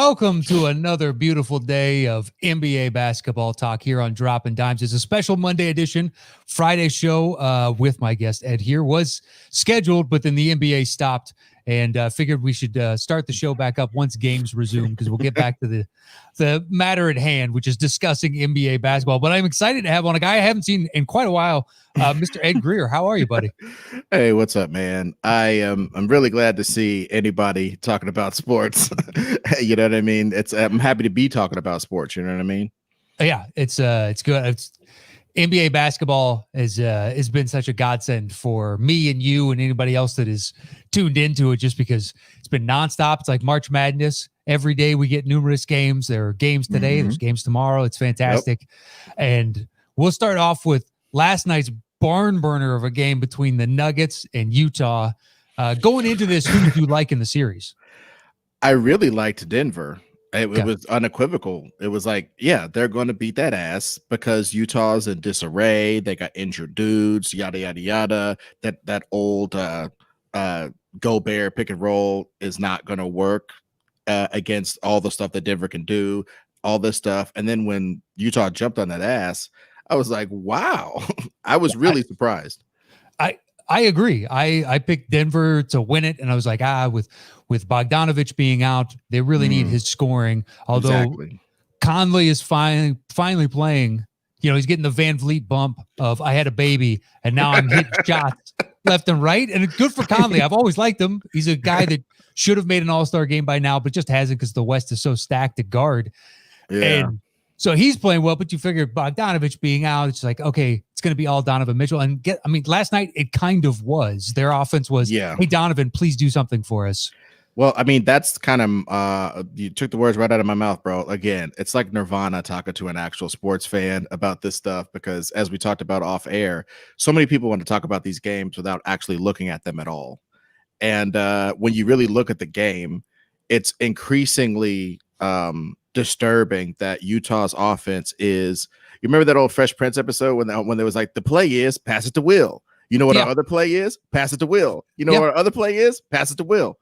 Welcome to another beautiful day of NBA basketball talk here on Dropping Dimes. It's a special Monday edition. Friday show with my guest Ed here was scheduled, but then the NBA stopped and figured we should start the show back up once games resume because we'll get back to the matter at hand, which is discussing NBA basketball. But I'm excited to have on a guy I haven't seen in quite a while, Mr. Ed Greer. How are you, buddy? Hey, what's up, man? I'm really glad to see anybody talking about sports. You know what I mean? I'm happy to be talking about sports. You know what I mean? Yeah, it's good. NBA basketball has been such a godsend for me and you and anybody else that is tuned into it, just because it's been nonstop. It's like March Madness. Every day we get numerous games. There are games today. There's games tomorrow. It's fantastic. Yep. And we'll start off with last night's barn burner of a game between the Nuggets and Utah. Going into this, who did you like in the series? I really liked Denver. It was unequivocal. It was like, yeah, they're going to beat that ass because Utah's in disarray. They got injured dudes, yada, yada, yada. That old Gobert pick and roll is not going to work against all the stuff that Denver can do, all this stuff. And then when Utah jumped on that ass, I was like, wow. I was really surprised. I agree. I picked Denver to win it, and I was like, with Bogdanovich being out, they really need his scoring. Although Conley is finally playing, he's getting the Van Vliet bump of I had a baby, and now I'm hitting shots left and right. And it's good for Conley. I've always liked him. He's a guy that should have made an All-Star game by now, but just hasn't because the West is so stacked at guard. Yeah. And so he's playing well, but you figure Bogdanovich being out, it's like, okay, it's going to be all Donovan Mitchell. And last night it kind of was. Their offense was, hey, Donovan, please do something for us. Well, that's kind of, you took the words right out of my mouth, bro. Again, it's like Nirvana talking to an actual sports fan about this stuff, because as we talked about off air, so many people want to talk about these games without actually looking at them at all. And when you really look at the game, it's increasingly disturbing that Utah's offense is. You remember that old Fresh Prince episode when there was like, the play is pass it to Will. You know what our other play is? Pass it to Will. You know what our other play is? Pass it to Will.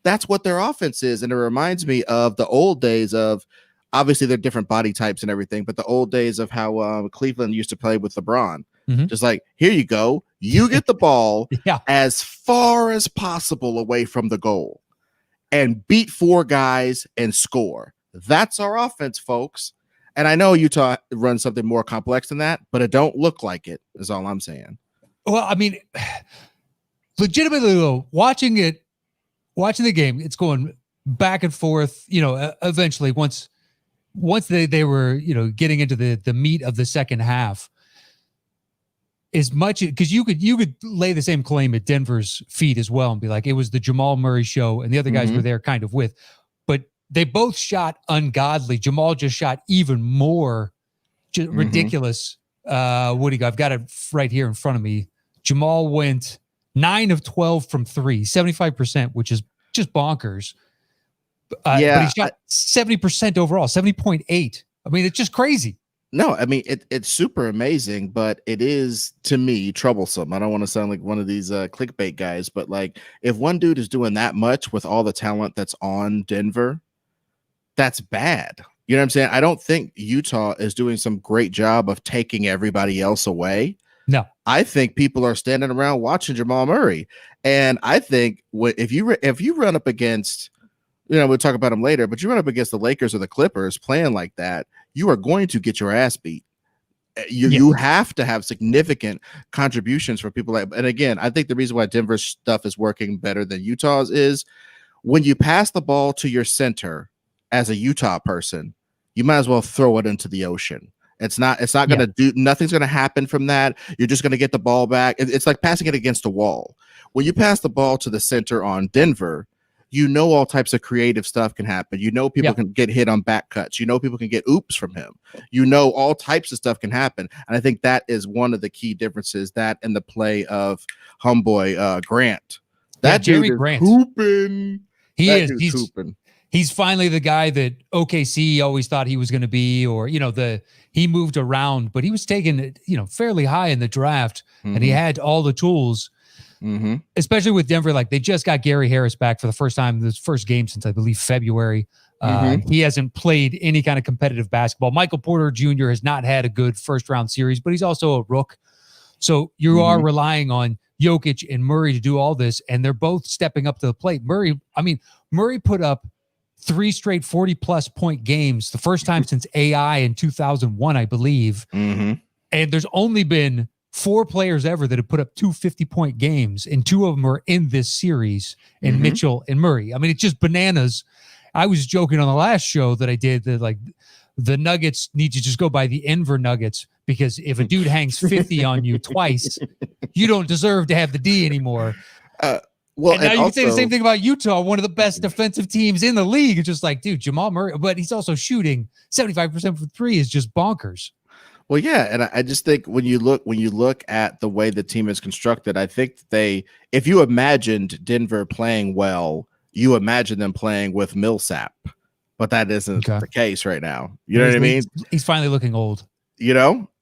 That's what their offense is. And it reminds me of the old days of, obviously they're different body types and everything, but the old days of how Cleveland used to play with LeBron. Just like, here you go. You get the ball as far as possible away from the goal and beat four guys and score. That's our offense, folks. And I know Utah runs something more complex than that, but it don't look like it, is all I'm saying. Well, legitimately though, watching the game, it's going back and forth. Eventually, once they were getting into the meat of the second half, as much because you could lay the same claim at Denver's feet as well and be like, it was the Jamal Murray show, and the other guys were there kind of with, but they both shot ungodly. Jamal just shot even more ridiculous. What do you got? I've got it right here in front of me. Jamal went 9 of 12 from 3, 75%, which is just bonkers. But he shot 70% overall, 70.8. It's just crazy. No, it's super amazing, but it is, to me, troublesome. I don't want to sound like one of these clickbait guys, but like, if one dude is doing that much with all the talent that's on Denver, that's bad. You know what I'm saying? I don't think Utah is doing some great job of taking everybody else away. No, I think people are standing around watching Jamal Murray. And I think if you run up against, we'll talk about him later, but you run up against the Lakers or the Clippers playing like that, you are going to get your ass beat. You have to have significant contributions from people and again, I think the reason why Denver's stuff is working better than Utah's is when you pass the ball to your center as a Utah person, you might as well throw it into the ocean. It's not going to do, nothing's going to happen from that. You're just going to get the ball back. It's like passing it against a wall. When you pass the ball to the center on Denver, all types of creative stuff can happen. People can get hit on back cuts. People can get oops from him. All types of stuff can happen. And I think that is one of the key differences, that in the play of homeboy Grant. That Jerry dude Grant. Is hooping. He's hooping. He's finally the guy that OKC always thought he was going to be, or, he moved around, but he was taken, fairly high in the draft, and he had all the tools. Especially with Denver, like they just got Gary Harris back for the first time, this first game since I believe February. Mhm. He hasn't played any kind of competitive basketball. Michael Porter Jr. has not had a good first round series, but he's also a rook. So you are Mhm. relying on Jokic and Murray to do all this, and they're both stepping up to the plate. Murray put up 3 straight 40-plus point games, the first time since AI in 2001, I believe. Mhm. And there's only been 4 players ever that have put up 2 50-point games, and 2 of them are in this series, and Mhm. Mitchell and Murray. I mean, it's just bananas. I was joking on the last show that I did that, like, the Nuggets need to just go by the Enver Nuggets, because if a dude hangs 50 on you twice, you don't deserve to have the D anymore. Uh, well, And now and you can say the same also, thing about Utah, one of the best defensive teams in the league. It's just like, dude, Jamal Murray, but he's also shooting 75% from 3 is just bonkers. well, yeah, and I just think when you look at the way the team is constructed, I think if you imagined Denver playing well, you imagine them playing with Millsap, but that isn't Okay. the case right now. You know what I mean? He's finally looking old.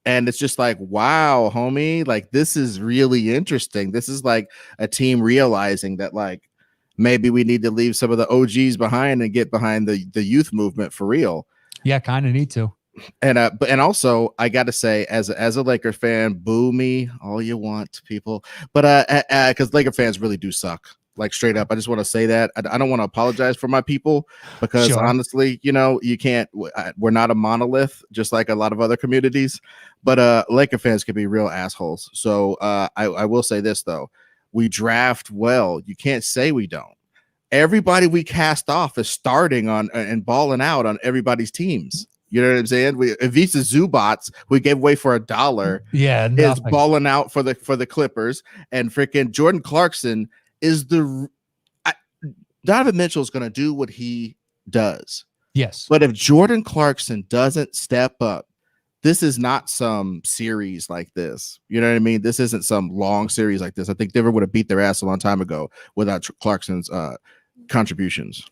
And it's just like, wow, homie, like this is really interesting. This is like a team realizing that, like, maybe we need to leave some of the OGs behind and get behind the youth movement for real. Yeah, kind of need to. And also I got to say, as a Laker fan, boo me all you want, people, but because Laker fans really do suck. Like, straight up, I just want to say that I don't want to apologize for my people, because Sure. honestly, you can't. We're not a monolith, just like a lot of other communities. But Laker fans can be real assholes. So I will say this though: we draft well. You can't say we don't. Everybody we cast off is starting on and balling out on everybody's teams. You know what I'm saying? Ivica Zubats, we gave away for $1, Yeah, is nothing. balling out for the Clippers, and freaking Jordan Clarkson is Donovan Mitchell is going to do what he does. Yes. But if Jordan Clarkson doesn't step up, this is not some series like this. You know what I mean? This isn't some long series like this. I think Denver would have beat their ass a long time ago without Clarkson's contributions.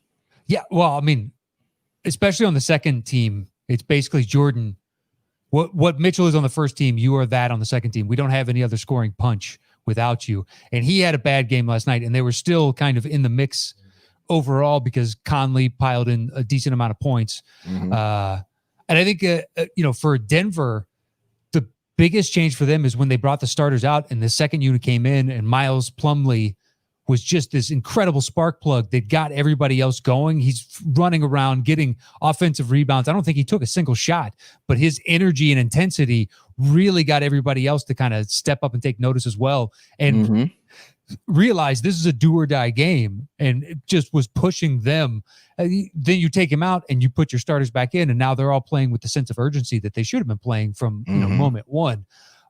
Yeah. Well, I mean, especially on the second team, it's basically Jordan. What Mitchell is on the first team, you are that on the second team. We don't have any other scoring punch without you. And he had a bad game last night, and they were still kind of in the mix overall because Conley piled in a decent amount of points. Mhm. And I think, for Denver, the biggest change for them is when they brought the starters out and the second unit came in, and Miles Plumlee was just this incredible spark plug that got everybody else going. He's running around getting offensive rebounds. I don't think he took a single shot, but his energy and intensity really got everybody else to kind of step up and take notice as well, and realize this is a do or die game, and it just was pushing them. Then you take him out and you put your starters back in, and now they're all playing with the sense of urgency that they should have been playing from moment one.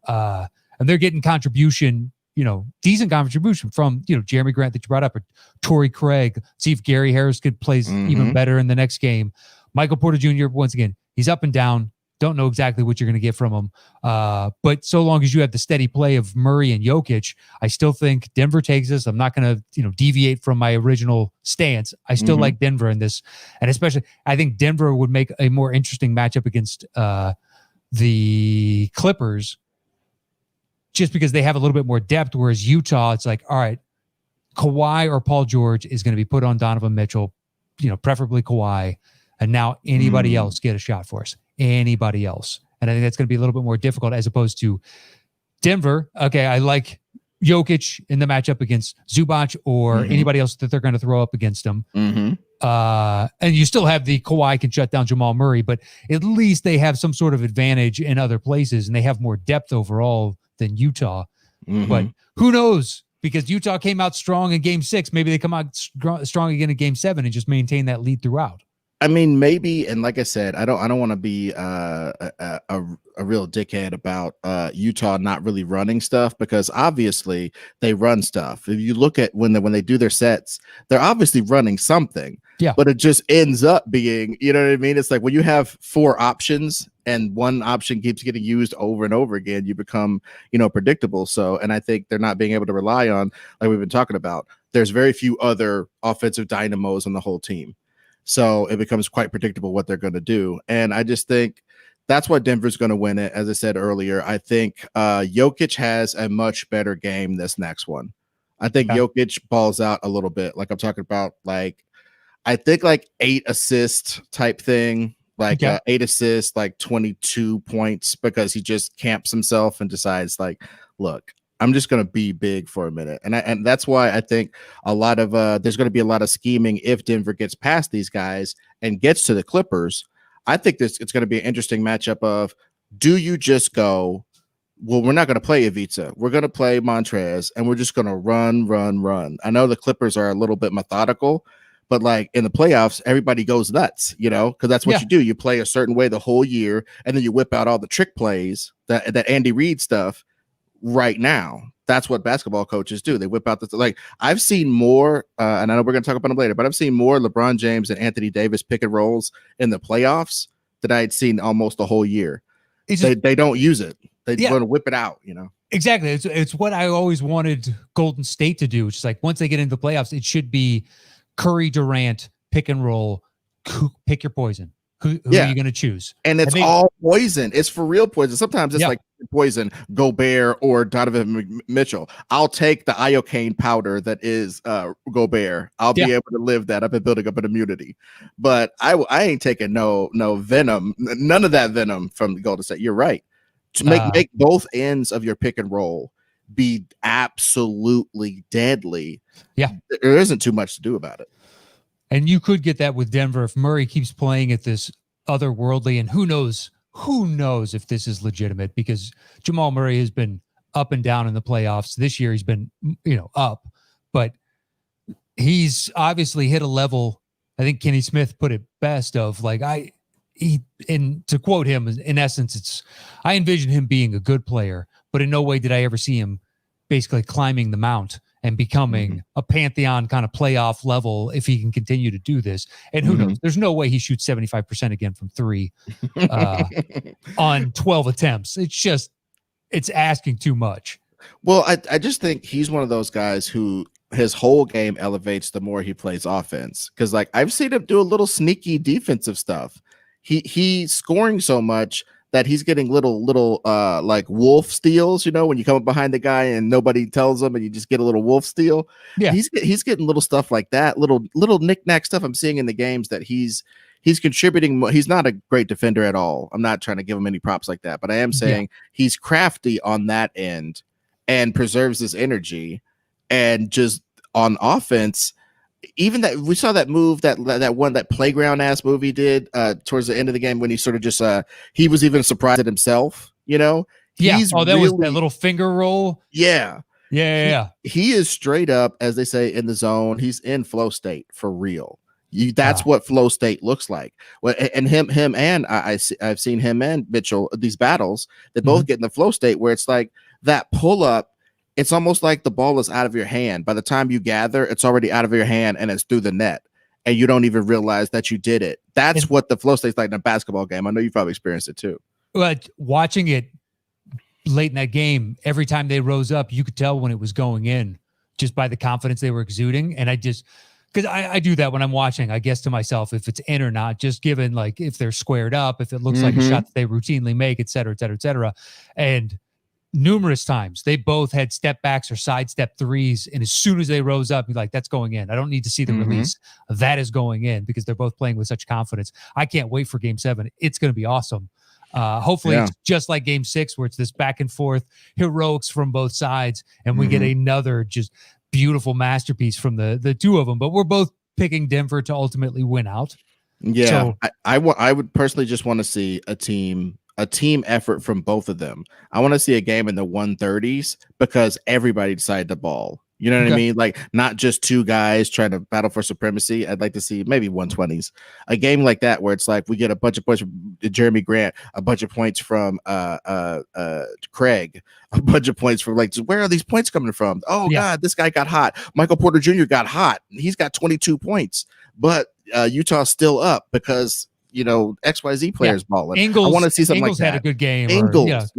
And they're getting contribution, decent contribution from, Jeremy Grant that you brought up, or Torrey Craig. See if Gary Harris could plays even better in the next game. Michael Porter Jr., once again, he's up and down. Don't know exactly what you're going to get from him. But so long as you have the steady play of Murray and Jokic, I still think Denver takes this. I'm not going to, deviate from my original stance. I still like Denver in this. And especially, I think Denver would make a more interesting matchup against the Clippers, just because they have a little bit more depth, whereas Utah, it's like, all right, Kawhi or Paul George is going to be put on Donovan Mitchell, preferably Kawhi, and now anybody else get a shot for us. Anybody else. And I think that's going to be a little bit more difficult as opposed to Denver. Okay, I like Jokic in the matchup against Zubac or anybody else that they're going to throw up against them. And you still have the Kawhi can shut down Jamal Murray, but at least they have some sort of advantage in other places, and they have more depth overall than Utah. But who knows? Because Utah came out strong in Game 6. Maybe they come out strong again in Game 7 and just maintain that lead throughout. I mean, maybe, and like I said, I don't want to be a real dickhead about Utah not really running stuff, because obviously they run stuff. If you look at when they do their sets, they're obviously running something. Yeah. But it just ends up being, you know what I mean? It's like when you have 4 options and one option keeps getting used over and over again, you become, predictable. So, and I think they're not being able to rely on, like we've been talking about, there's very few other offensive dynamos on the whole team. So it becomes quite predictable what they're going to do. And I just think that's why Denver's going to win it. As I said earlier, I think Jokic has a much better game this next one. I think Jokic balls out a little bit. Like I'm talking about, like, I think like 8 assist type thing, like Okay. 8 assists, like 22 points, because he just camps himself and decides like, look, I'm just gonna be big for a minute. And that's why I think a lot of there's gonna be a lot of scheming if Denver gets past these guys and gets to the Clippers. I think it's gonna be an interesting matchup of, do you just go, well, we're not going to play Ivica. We're going to play Montrez, and we're just going to run, run, run. I know the Clippers are a little bit methodical, but like in the playoffs, everybody goes nuts, because that's what Yeah. you do. You play a certain way the whole year, and then you whip out all the trick plays, that Andy Reid stuff right now. That's what basketball coaches do. They whip out like I've seen more, and I know we're going to talk about them later, but I've seen more LeBron James and Anthony Davis pick and rolls in the playoffs than I had seen almost the whole year. They don't use it. They want to whip it out, Exactly. It's what I always wanted Golden State to do, which is like once they get into the playoffs, it should be Curry, Durant, pick and roll, pick your poison. Who are you going to choose? And it's all poison. It's for real poison. Sometimes it's like poison, Gobert or Donovan Mitchell. I'll take the iocane powder that is Gobert. I'll be able to live that. I've been building up an immunity. But I ain't taking no venom, none of that venom from the Golden State. You're right. To make both ends of your pick and roll be absolutely deadly. Yeah. There isn't too much to do about it. And you could get that with Denver if Murray keeps playing at this otherworldly, and who knows if this is legitimate, because Jamal Murray has been up and down in the playoffs. This year he's been, up, but he's obviously hit a level. I think Kenny Smith put it best of like, and to quote him, in essence, I envision him being a good player, but in no way did I ever see him basically climbing the mount and becoming a pantheon kind of playoff level if he can continue to do this. And who knows? There's no way he shoots 75% again from three on 12 attempts. It's asking too much. Well, I just think he's one of those guys who his whole game elevates the more he plays offense. Because like I've seen him do a little sneaky defensive stuff. He's scoring so much that he's getting little like wolf steals, when you come up behind the guy and nobody tells him and you just get a little wolf steal. Yeah. He's getting little stuff like that, little knick-knack stuff I'm seeing in the games that he's contributing. He's not a great defender at all. I'm not trying to give him any props like that, but I am saying he's crafty on that end and preserves his energy. And just on offense, even that we saw that move that playground ass move he did towards the end of the game when he sort of just he was even surprised at himself, that was that little finger roll. Yeah. He is straight up, as they say, in the zone. He's in flow state for real. That's what flow state looks like. Well, and him and I've seen him and Mitchell, these battles, they both get in the flow state where it's like that pull up. It's almost like the ball is out of your hand. By the time you gather, it's already out of your hand and it's through the net. And you don't even realize that you did it. That's what the flow state's like in a basketball game. I know you've probably experienced it too. But watching it late in that game, every time they rose up, you could tell when it was going in just by the confidence they were exuding. And because I do that when I'm watching, I guess to myself, if it's in or not, just given like if they're squared up, if it looks like a shot that they routinely make, et cetera, et cetera, et cetera. And numerous times they both had step backs or sidestep threes, and as soon as they rose up, you're like, that's going in. I don't need to see the release. That is going in, because they're both playing with such confidence. I can't wait for game 7. It's going to be awesome. Hopefully it's just like game 6, where it's this back and forth heroics from both sides, and we get another just beautiful masterpiece from the two of them. But we're both picking Denver to ultimately win out. Yeah. So, I would personally just want to see a team effort from both of them. I want to see a game in the 130s because everybody decided to ball. You know what I mean? Like not just two guys trying to battle for supremacy. I'd like to see maybe 120s. A game like that where it's like we get a bunch of points from Jeremy Grant, a bunch of points from Craig, a bunch of points from like, where are these points coming from? Oh God, this guy got hot. Michael Porter Jr. got hot. He's got 22 points, but Utah's still up because XYZ players balling. Ingles, I want to see something Ingles like that. Had a good game. Ingles,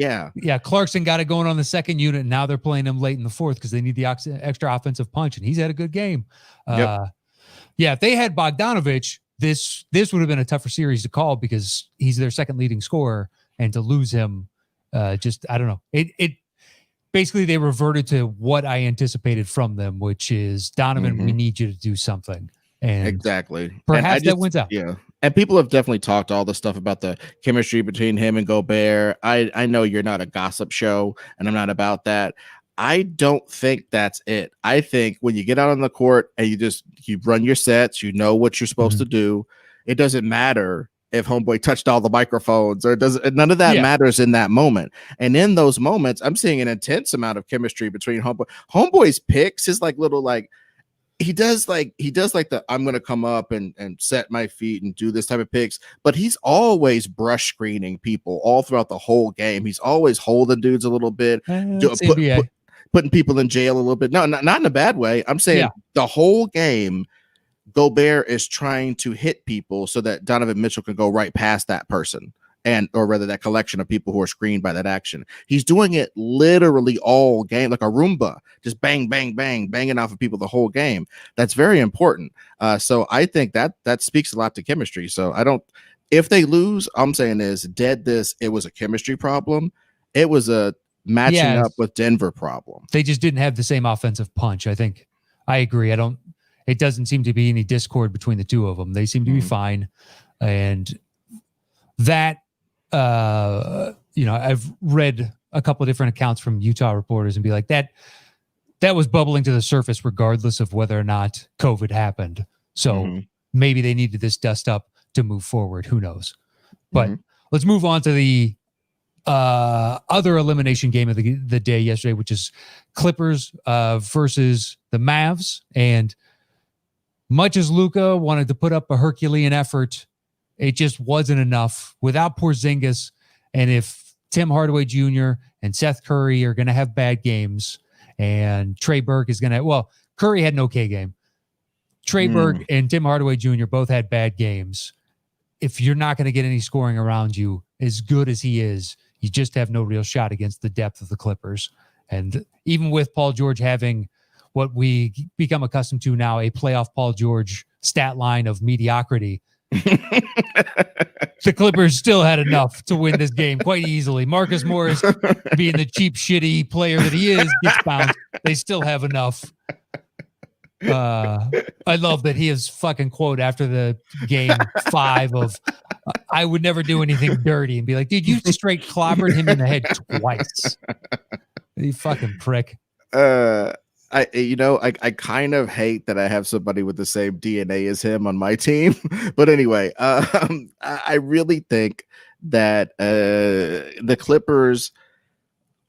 Clarkson got it going on the second unit, and now they're playing him late in the fourth because they need the extra offensive punch, and he's had a good game. If they had Bogdanovich, this would have been a tougher series to call because he's their second leading scorer, and to lose him, I don't know. It basically they reverted to what I anticipated from them, which is Donovan, we need you to do something. And Exactly. And I perhaps that just, wins out. yeah. And people have definitely talked all the stuff about the chemistry between him and Gobert. I know you're not a gossip show, and I'm not about that. I don't think that's it. I think when you get out on the court and you run your sets, you know what you're supposed to do. It doesn't matter if homeboy touched all the microphones, or none of that Yeah. matters in that moment. And in those moments, I'm seeing an intense amount of chemistry between homeboy's picks, his like little like he does like the I'm gonna come up and set my feet and do this type of picks, but he's always brush screening people all throughout the whole game. He's always holding dudes a little bit, It's NBA. putting people in jail a little bit. No, not in a bad way. I'm saying Yeah. the whole game, Gobert is trying to hit people so that Donovan Mitchell can go right past that person, or rather that collection of people who are screened by that action. He's doing it literally all game, like a Roomba, just bang, bang, bang, banging off of people the whole game. That's very important. So I think that speaks a lot to chemistry. So if they lose, I'm saying is dead this. It was a chemistry problem. It was a matching up with Denver problem. They just didn't have the same offensive punch. I think I agree. It doesn't seem to be any discord between the two of them. They seem to be fine. And that, I've read a couple of different accounts from Utah reporters and be like, that was bubbling to the surface regardless of whether or not COVID happened. So maybe they needed this dust up to move forward. Who knows? But let's move on to the other elimination game of the day yesterday, which is Clippers versus the Mavs. And much as Luka wanted to put up a Herculean effort, it just wasn't enough without Porzingis. And if Tim Hardaway Jr. and Seth Curry are going to have bad games, and Trey Burke is going to, well, Curry had an okay game. Trey Burke and Tim Hardaway Jr. both had bad games. If you're not going to get any scoring around you, as good as he is, you just have no real shot against the depth of the Clippers. And even with Paul George having what we become accustomed to now, a playoff Paul George stat line of mediocrity, the Clippers still had enough to win this game quite easily. Marcus Morris, being the cheap, shitty player that he is, gets bounced. They still have enough. I love that his fucking quote after the game 5 of I would never do anything dirty, and be like, dude, you straight clobbered him in the head twice. You fucking prick. I kind of hate that I have somebody with the same DNA as him on my team. But anyway, I really think that the Clippers,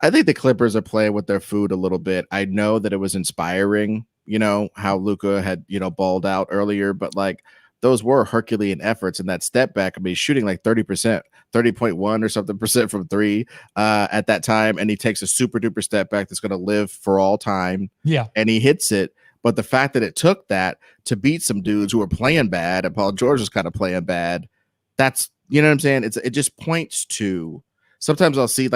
I think the Clippers are playing with their food a little bit. I know that it was inspiring, how Luka had, balled out earlier, but like those were Herculean efforts, and that step back, I mean, shooting like 30%, 30.1 or something percent from 3 at that time. And he takes a super duper step back that's going to live for all time. Yeah. And he hits it. But the fact that it took that to beat some dudes who were playing bad, and Paul George was kind of playing bad, that's, you know what I'm saying? It just points to, sometimes I'll see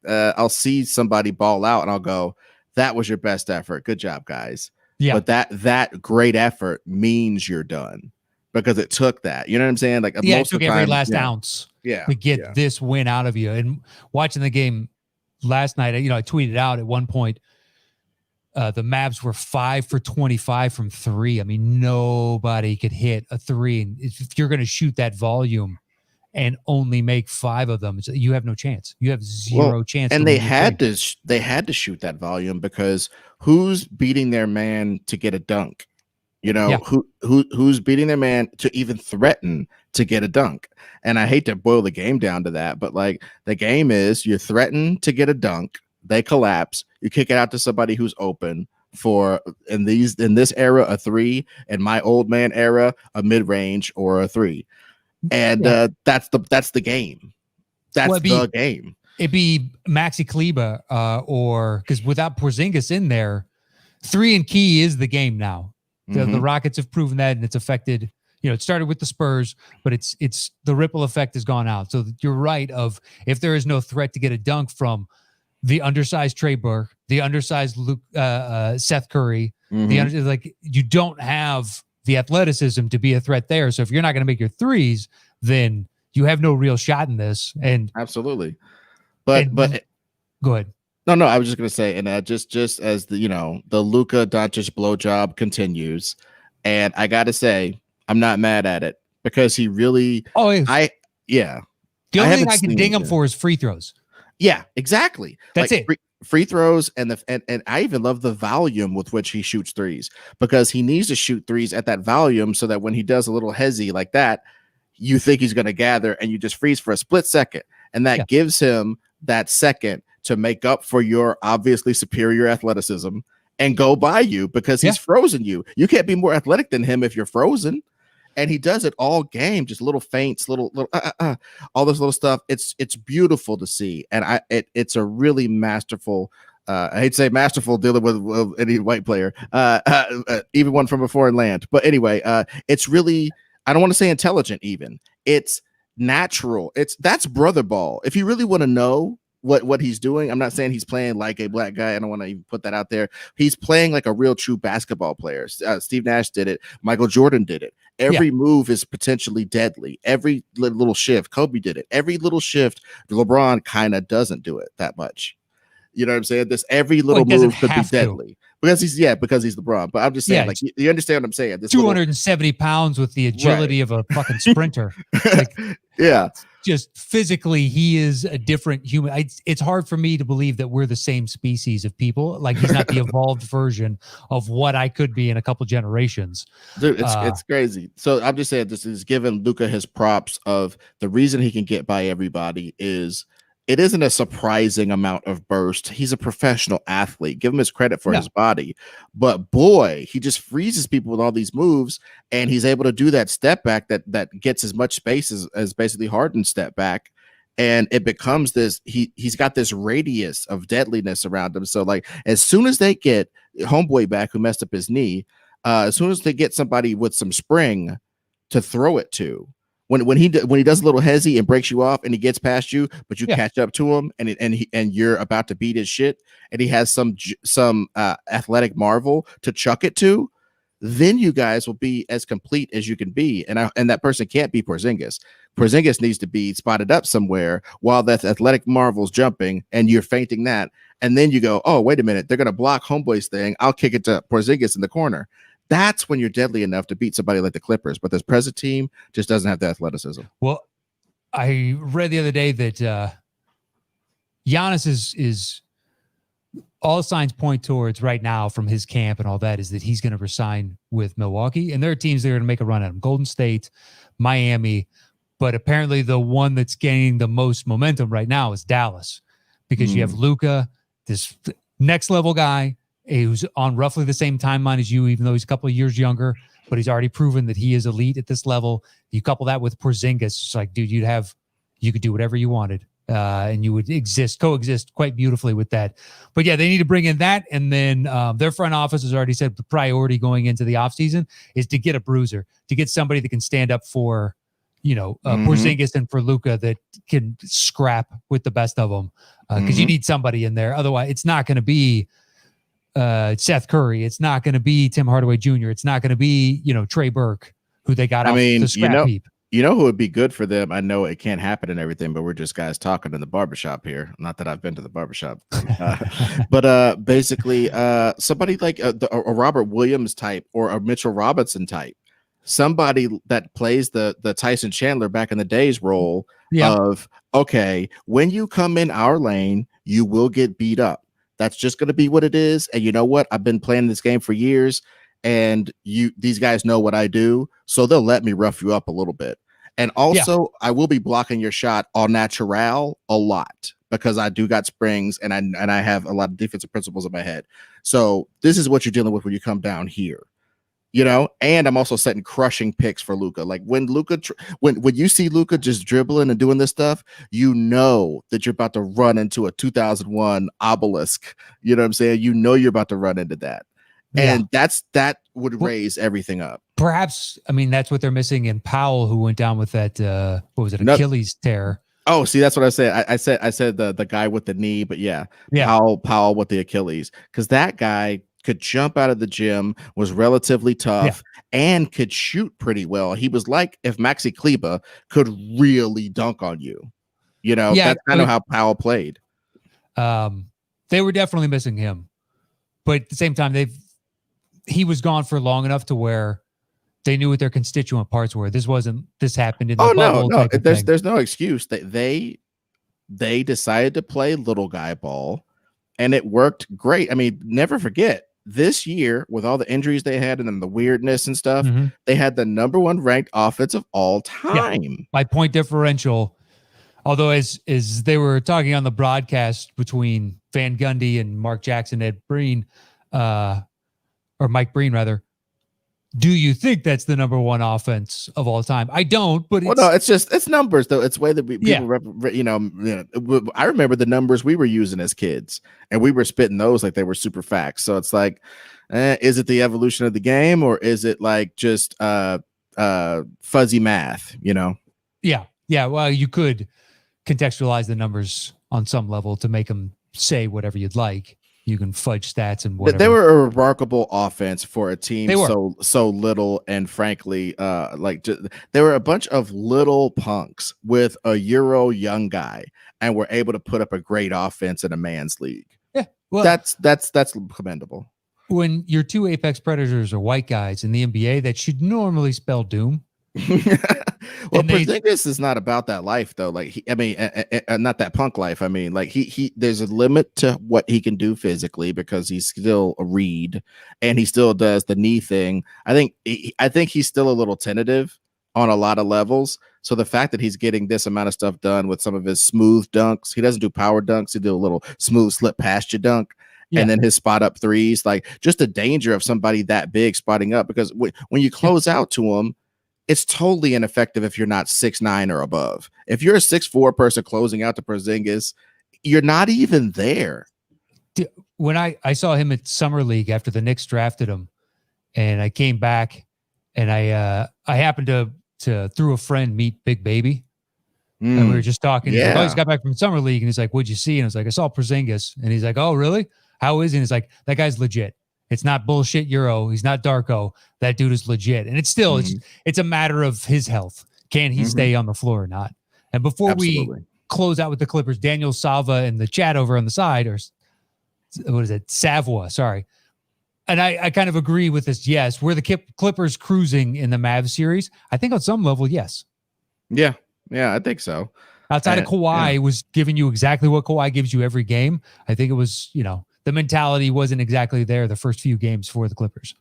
I'll see somebody ball out and I'll go, that was your best effort. Good job, guys. Yeah. But that great effort means you're done, because it took that. You know what I'm saying? Like, it took every last ounce to get Yeah. this win out of you. And watching the game last night, I tweeted out at one point, the Mavs were 5 for 25 from 3. I mean, nobody could hit a 3. And if you're going to shoot that volume and only make 5 of them, you have no chance. You have zero chance. And they had to shoot that volume, because who's beating their man to get a dunk? Who's beating their man to even threaten to get a dunk? And I hate to boil the game down to that, but like the game is, you threaten to get a dunk, they collapse, you kick it out to somebody who's open for, in this era, a 3, and my old man era, a mid-range or a 3. And that's the game. That's the game. It'd be Maxi Kleber, or because without Porzingis in there, 3 and key is the game now. The Rockets have proven that, and it's affected. It started with the Spurs, but it's the ripple effect has gone out. So you're right. Of if there is no threat to get a dunk from the undersized Trey Burke, the undersized Seth Curry, you don't have the athleticism to be a threat there. So if you're not going to make your threes, then you have no real shot in this. And absolutely, but go ahead. No, I was just gonna say, and just as the Luka Doncic blowjob continues, And I got to say, I'm not mad at it because he really, Oh, yeah. I, yeah, The I only thing haven't I can seen, ding him yeah. for is free throws. Yeah, exactly. That's Like it. free throws and I even love the volume with which he shoots threes because he needs to shoot threes at that volume so that when he does a little hezzy like that, you think he's going to gather and you just freeze for a split second. And that Yeah. gives him that second to make up for your obviously superior athleticism and go by you because he's frozen you. You can't be more athletic than him if you're frozen. And he does it all game, just little feints, little all this little stuff. It's beautiful to see, and it's a really masterful. I hate to say masterful dealing with any white player, even one from a foreign land. But anyway, it's really, I don't want to say intelligent. Even it's natural. That's brother ball. If you really want to know what he's doing, I'm not saying he's playing like a black guy. I don't want to even put that out there. He's playing like a real true basketball player. Steve Nash did it. Michael Jordan did it. Every move is potentially deadly. Every little shift, Kobe did it. Every little shift, LeBron kind of doesn't do it that much. You know what I'm saying? This every little move could be deadly because he's LeBron. But I'm just saying, like you understand what I'm saying? This 270 pounds with the agility of a fucking sprinter. Like, yeah. Just physically, he is a different human. It's hard for me to believe that we're the same species of people. Like he's not the evolved version of what I could be in a couple generations. Dude, it's crazy. So I'm just saying this is giving Luka his props of the reason he can get by everybody is it isn't a surprising amount of burst. He's a professional athlete. Give him his credit for his body. But boy, he just freezes people with all these moves, and he's able to do that step back that gets as much space as basically Harden's step back. And it becomes this, he's got this radius of deadliness around him. So like as soon as they get homeboy back who messed up his knee, as soon as they get somebody with some spring to throw it to, when he does a little hezzy and breaks you off and he gets past you, but you catch up to him and you're about to beat his shit, and he has some athletic marvel to chuck it to, then you guys will be as complete as you can be. And that person can't be Porzingis. Porzingis needs to be spotted up somewhere while that athletic marvel's jumping and you're fainting that. And then you go, oh, wait a minute, they're going to block homeboy's thing. I'll kick it to Porzingis in the corner. That's when you're deadly enough to beat somebody like the Clippers. But this present team just doesn't have the athleticism. Well, I read the other day that Giannis is all signs point towards right now from his camp and all that is that he's going to resign with Milwaukee. And there are teams that are going to make a run at him. Golden State, Miami. But apparently the one that's gaining the most momentum right now is Dallas because you have Luka, this next level guy, who's on roughly the same timeline as you, even though he's a couple of years younger, but he's already proven that he is elite at this level. You couple that with Porzingis, it's like, dude, you could do whatever you wanted, and you would coexist quite beautifully with that. But yeah, they need to bring in that, and then their front office has already said the priority going into the offseason is to get a bruiser, to get somebody that can stand up for, Porzingis and for Luka that can scrap with the best of them, because you need somebody in there. Otherwise, it's not going to be Seth Curry. It's not going to be Tim Hardaway Jr. It's not going to be, Trey Burke, who they got off the scrap heap. You know who would be good for them? I know it can't happen and everything, but we're just guys talking in the barbershop here. Not that I've been to the barbershop. But basically somebody like a Robert Williams type or a Mitchell Robinson type. Somebody that plays the Tyson Chandler back in the days role of, okay, when you come in our lane, you will get beat up. That's just going to be what it is. And you know what? I've been playing this game for years, and these guys know what I do, so they'll let me rough you up a little bit. And also, I will be blocking your shot au natural a lot because I do got springs and I have a lot of defensive principles in my head. So this is what you're dealing with when you come down here. And I'm also setting crushing picks for Luka. Like when you see Luka just dribbling and doing this stuff, you know that you're about to run into a 2001 obelisk. You know what I'm saying? You know you're about to run into that. And that would raise everything up. Perhaps, that's what they're missing in Powell, who went down with that, Achilles tear. Oh, see, that's what I said. I said the guy with the knee, but Powell with the Achilles. Because that guy could jump out of the gym, was relatively tough, and could shoot pretty well. He was like if Maxi Kleber could really dunk on you. That's kind of how Powell played. They were definitely missing him. But at the same time, he was gone for long enough to where They knew what their constituent parts were. This happened in the Oh bubble no, type of thing. there's no excuse. They decided to play little guy ball, and it worked great. I mean, never forget this year with all the injuries they had and then the weirdness and stuff. Mm-hmm. They had the number 1 ranked offense of all time. Yeah, by point differential. Although, as they were talking on the broadcast between Van Gundy and Mark Jackson, Ed Breen, or Mike Breen rather, do you think that's the number 1 offense of all time? I don't, but it's numbers though. It's way that people, I remember the numbers we were using as kids, and we were spitting those like they were super facts. So it's like, is it the evolution of the game, or is it like just fuzzy math? Yeah. Well, you could contextualize the numbers on some level to make them say whatever you'd like. You can fudge stats and whatever. They were a remarkable offense for a team so little, and frankly, they were a bunch of little punks with a Euro young guy, and were able to put up a great offense in a man's league. Yeah, well, that's commendable. When your 2 apex predators are white guys in the NBA, that should normally spell doom. Well, Porzingis is not about that life though. Like, not that punk life. I mean, like he there's a limit to what he can do physically, because he's still a reed, and he still does the knee thing. I think he's still a little tentative on a lot of levels. So the fact that he's getting this amount of stuff done with some of his smooth dunks, he doesn't do power dunks. He do a little smooth slip past you dunk. Yeah. And then his spot up threes, like just the danger of somebody that big spotting up, because when you close out to him, it's totally ineffective if you're not 6'9" or above. If you're a 6'4" person closing out to Porzingis, you're not even there. When I saw him at Summer League after the Knicks drafted him, and I came back, and I happened to through a friend meet Big Baby, and we were just talking. He's like, oh, he's got back from Summer League, and he's like, what'd you see? And I was like, I saw Porzingis, and he's like, oh, really? How is he? And he's like, that guy's legit. It's not bullshit Euro. He's not Darko. That dude is legit. And it's still, it's a matter of his health. Can he stay on the floor or not? And before we close out with the Clippers, Daniel Salva in the chat over on the side, or what is it? Savoie, sorry. And I kind of agree with this. Yes. Were the Clippers cruising in the Mavs series? I think on some level, yes. Yeah. Yeah, I think so. Outside of Kawhi was giving you exactly what Kawhi gives you every game. I think it was, the mentality wasn't exactly there the first few games for the Clippers.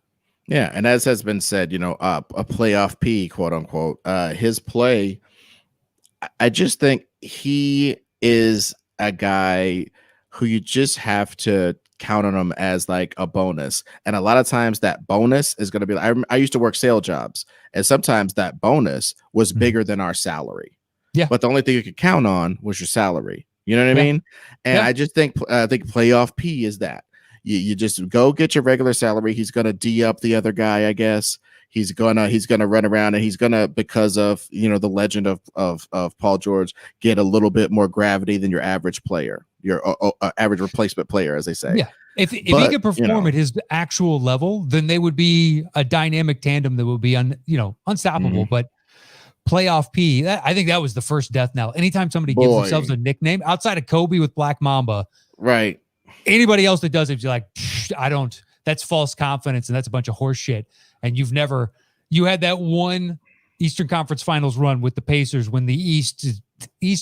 Yeah, and as has been said, a playoff P, quote unquote, his play, I just think he is a guy who you just have to count on him as like a bonus. And a lot of times that bonus is going to be, I used to work sale jobs, and sometimes that bonus was bigger than our salary. Yeah. But the only thing you could count on was your salary. You know what I mean? And I just think playoff P is that you just go get your regular salary. He's gonna D up the other guy, I guess. He's gonna run around, and he's gonna, because of the legend of Paul George, get a little bit more gravity than your average player, your average replacement player, as they say. Yeah. If he could perform at his actual level, then they would be a dynamic tandem that would be unstoppable. But playoff P, I think that was the first death knell. Anytime somebody gives themselves a nickname outside of Kobe with Black Mamba, right? Anybody else that does it, you're like, I don't. That's false confidence, and that's a bunch of horse shit. And you had that one Eastern Conference Finals run with the Pacers when the East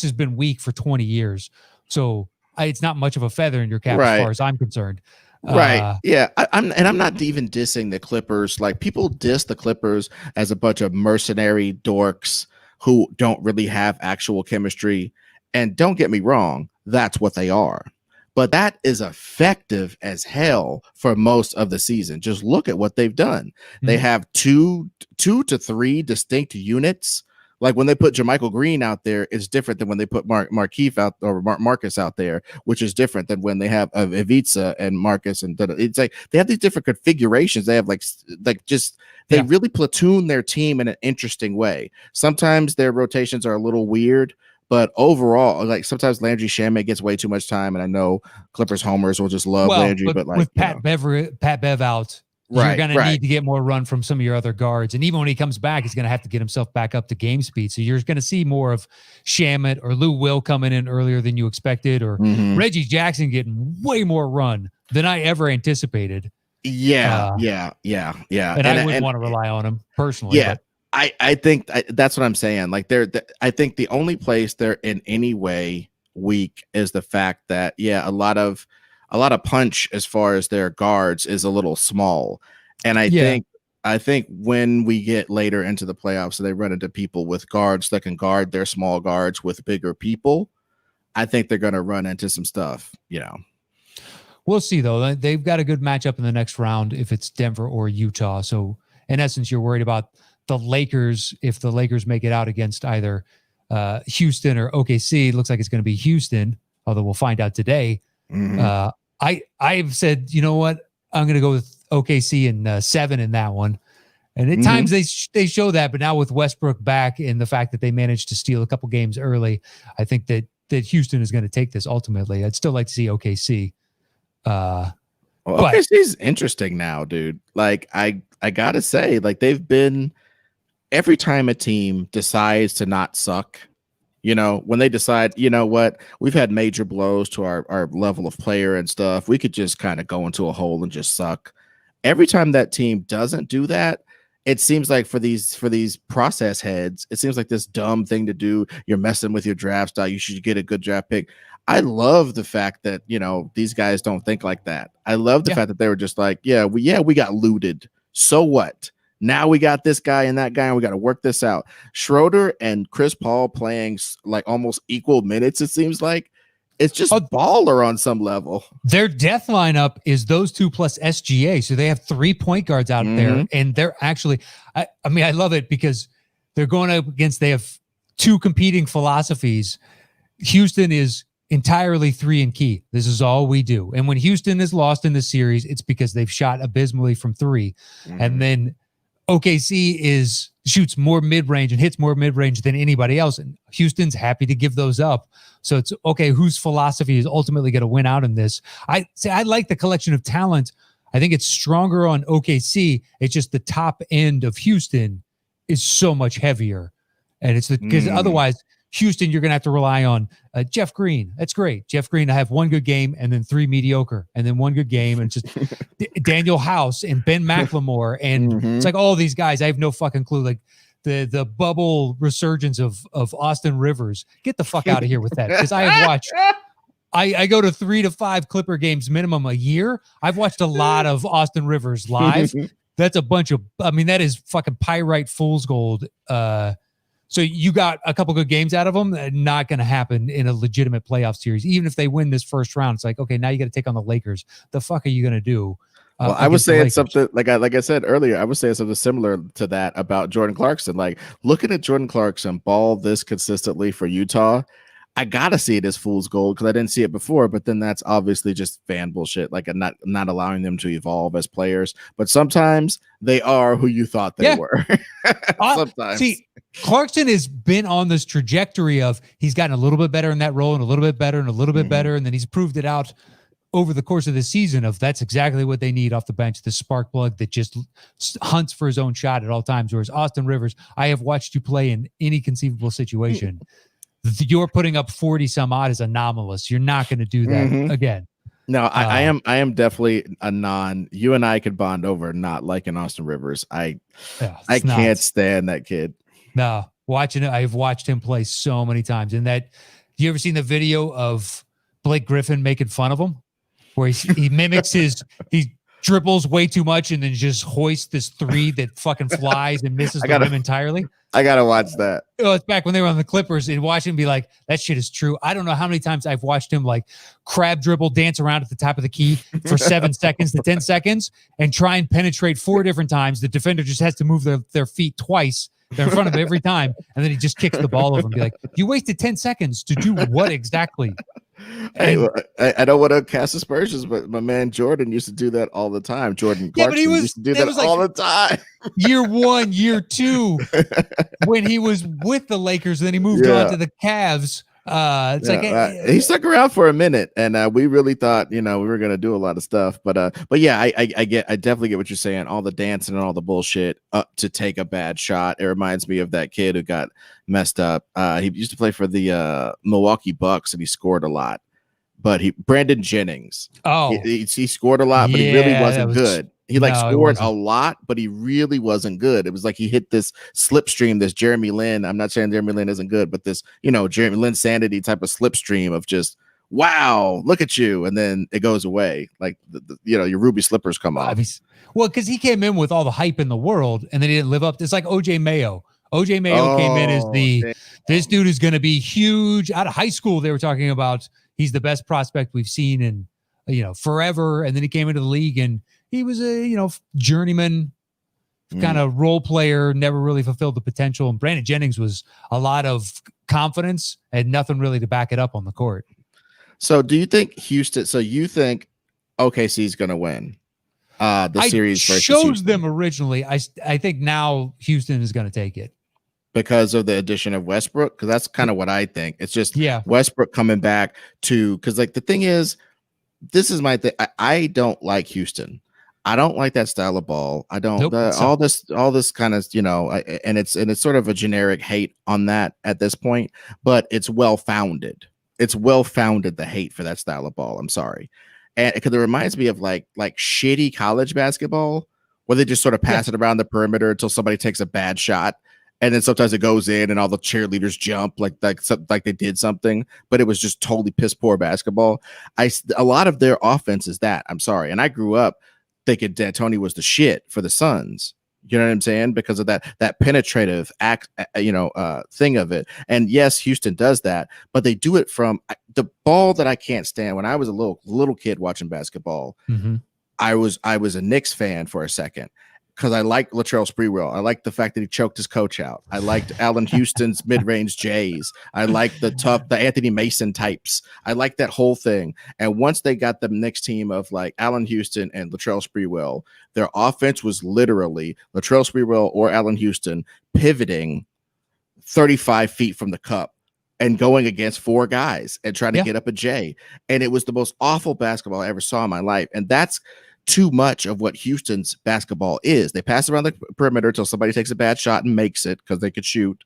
has been weak for 20 years. So it's not much of a feather in your cap as far as I'm concerned. Right. Yeah. I'm not even dissing the Clippers. Like, people diss the Clippers as a bunch of mercenary dorks who don't really have actual chemistry. And don't get me wrong, that's what they are. But that is effective as hell for most of the season. Just look at what they've done. They have two to three distinct units. Like, when they put JaMychal Green out there, it's different than when they put Markieff out, or Marcus out there, which is different than when they have Ivica and Marcus. And it's like they have these different configurations. They have they really platoon their team in an interesting way. Sometimes their rotations are a little weird, but overall, like, sometimes Landry Shamet gets way too much time. And I know Clippers homers will just love Landry, but like, with Pat Bev out, you're going to need to get more run from some of your other guards. And even when he comes back, he's going to have to get himself back up to game speed. So you're going to see more of Shamet or Lou Will coming in earlier than you expected, or Reggie Jackson getting way more run than I ever anticipated. Yeah, Uh, yeah, yeah, yeah. and I wouldn't And want to rely on him personally, yeah, but I think that's what I'm saying. Like I think the only place they're in any way weak is the fact that yeah, a lot of punch as far as their guards is a little small, and yeah. I think when we get later into the playoffs, they run into people with guards that can guard their small guards with bigger people. I think they're going to run into some stuff, you know. We'll see though. They've got a good matchup in the next round if it's Denver or Utah. So in essence, you're worried about the Lakers if the Lakers make it out against either Houston or OKC. It looks like it's going to be Houston, although we'll find out today. Mm-hmm. I've said, you know what, I'm going to go with OKC and 7 in that one. And at times they show that, but now with Westbrook back and the fact that they managed to steal a couple games early, I think that Houston is going to take this ultimately. I'd still like to see OKC. Well, But OKC's interesting now, dude. Like I gotta say, like they've been every time a team decides to not suck, you know, when they decide, you know what, we've had major blows to our level of player and stuff. We could just kind of go into a hole and just suck. Every time that team doesn't do that, it seems like for these process heads, it seems like this dumb thing to do. You're messing with your draft style. You should get a good draft pick. I love the fact that, you know, these guys don't think like that. I love the fact that they were just like, yeah, we got looted. So what? Now we got this guy and that guy, and we got to work this out. Schroeder and Chris Paul playing like almost equal minutes, it seems like. It's just baller on some level. Their death lineup is those two plus SGA. So they have 3 point guards out there. And they're actually, I mean, I love it because they're going up against, they have 2 competing philosophies. Houston is entirely 3 and key. This is all we do. And when Houston is lost in the series, it's because they've shot abysmally from 3. And then OKC shoots more mid-range and hits more mid-range than anybody else. And Houston's happy to give those up. So it's okay, whose philosophy is ultimately going to win out in this? I like the collection of talent. I think it's stronger on OKC. It's just the top end of Houston is so much heavier. And it's because otherwise Houston, you're going to have to rely on Jeff Green. That's great. Jeff Green, I have 1 good game and then 3 mediocre and then 1 good game. And just Daniel House and Ben McLemore. And it's like all these guys, I have no fucking clue. Like the bubble resurgence of Austin Rivers. Get the fuck out of here with that. Because I have watched, I go to 3 to 5 Clipper games minimum a year. I've watched a lot of Austin Rivers live. That's a bunch of, I mean, that is fucking pyrite fool's gold. So you got a couple good games out of them. Not going to happen in a legitimate playoff series. Even if they win this first round, it's like, okay, now you got to take on the Lakers. The fuck are you going to do? Well, I was saying something like I said earlier. I was saying something similar to that about Jordan Clarkson. Like looking at Jordan Clarkson ball this consistently for Utah, I gotta see it as fool's gold because I didn't see it before. But then that's obviously just fan bullshit. Like not allowing them to evolve as players. But sometimes they are who you thought they were. Sometimes. See, Clarkson has been on this trajectory of he's gotten a little bit better in that role and a little bit better and a little bit better, and then he's proved it out over the course of the season of that's exactly what they need off the bench, the spark plug that just hunts for his own shot at all times. Whereas Austin Rivers, I have watched you play in any conceivable situation. You're putting up 40 some odd is anomalous. You're not going to do that again. No, I am definitely a non. You and I could bond over not liking Austin Rivers. I can't stand that kid. No, watching it, I've watched him play so many times. And that, you ever seen the video of Blake Griffin making fun of him, where he mimics he dribbles way too much and then just hoists this 3 that fucking flies and misses the rim entirely. I gotta watch that. Oh, it's back when they were on the Clippers and watching him be like, that shit is true. I don't know how many times I've watched him like crab dribble, dance around at the top of the key for 7 seconds to 10 seconds and try and penetrate 4 different times. The defender just has to move their feet twice. They're in front of him every time. And then he just kicks the ball over and be like, you wasted 10 seconds to do what exactly? Hey, I don't want to cast aspersions, but my man Jordan used to do that all the time. Jordan Clarkson used to do that all the time. Year 1, year 2, when he was with the Lakers, then he moved on to the Cavs. He stuck around for a minute, and we really thought, we were gonna do a lot of stuff. But yeah, I definitely get what you're saying. All the dancing and all the bullshit to take a bad shot. It reminds me of that kid who got messed up. He used to play for the Milwaukee Bucks, and he scored a lot. But Brandon Jennings. Oh, he scored a lot, but he really wasn't good. He like No, it scored a wasn't. lot, but he really wasn't good. It was like he hit this slipstream, this Jeremy Lin. I'm not saying Jeremy Lin isn't good, but this, Jeremy Lin sanity type of slipstream of just, wow, look at you. And then it goes away. Like, your ruby slippers come I off. mean, well, because he came in with all the hype in the world and then he didn't live up. It's like OJ Mayo. OJ Mayo came in as this dude is going to be huge. Out of high school, they were talking about he's the best prospect we've seen in, forever. And then he came into the league and he was a, journeyman kind of role player, never really fulfilled the potential. And Brandon Jennings was a lot of confidence and nothing really to back it up on the court. So do you think Houston, so you think OKC is going to win the series versus Houston? Them originally. I think now Houston is going to take it. Because of the addition of Westbrook? Because that's kind of what I think. It's just Westbrook coming back to, because like the thing is, this is my thing. I don't like Houston. I don't like that style of ball. I don't all this kind of, and it's sort of a generic hate on that at this point, but it's well founded. It's well founded, the hate for that style of ball. I'm sorry. And because it reminds me of like shitty college basketball where they just sort of pass it around the perimeter until somebody takes a bad shot. And then sometimes it goes in and all the cheerleaders jump like they did something, but it was just totally piss poor basketball. A lot of their offense is that. I'm sorry. And I grew up thinking D'Antoni was the shit for the Suns. You know what I'm saying? Because of that penetrative thing of it. And yes, Houston does that, but they do it from the ball that I can't stand. When I was a little kid watching basketball, I was a Knicks fan for a second. Because I liked Latrell Sprewell. I liked the fact that he choked his coach out. I liked Allen Houston's mid-range Jays. I liked the Anthony Mason types. I liked that whole thing. And once they got the Knicks team of like Allen Houston and Latrell Sprewell, their offense was literally Latrell Sprewell or Allen Houston pivoting 35 feet from the cup and going against four guys and trying to get up a J. And it was the most awful basketball I ever saw in my life. And that's too much of what Houston's basketball is. They pass around the perimeter until somebody takes a bad shot and makes it because they could shoot,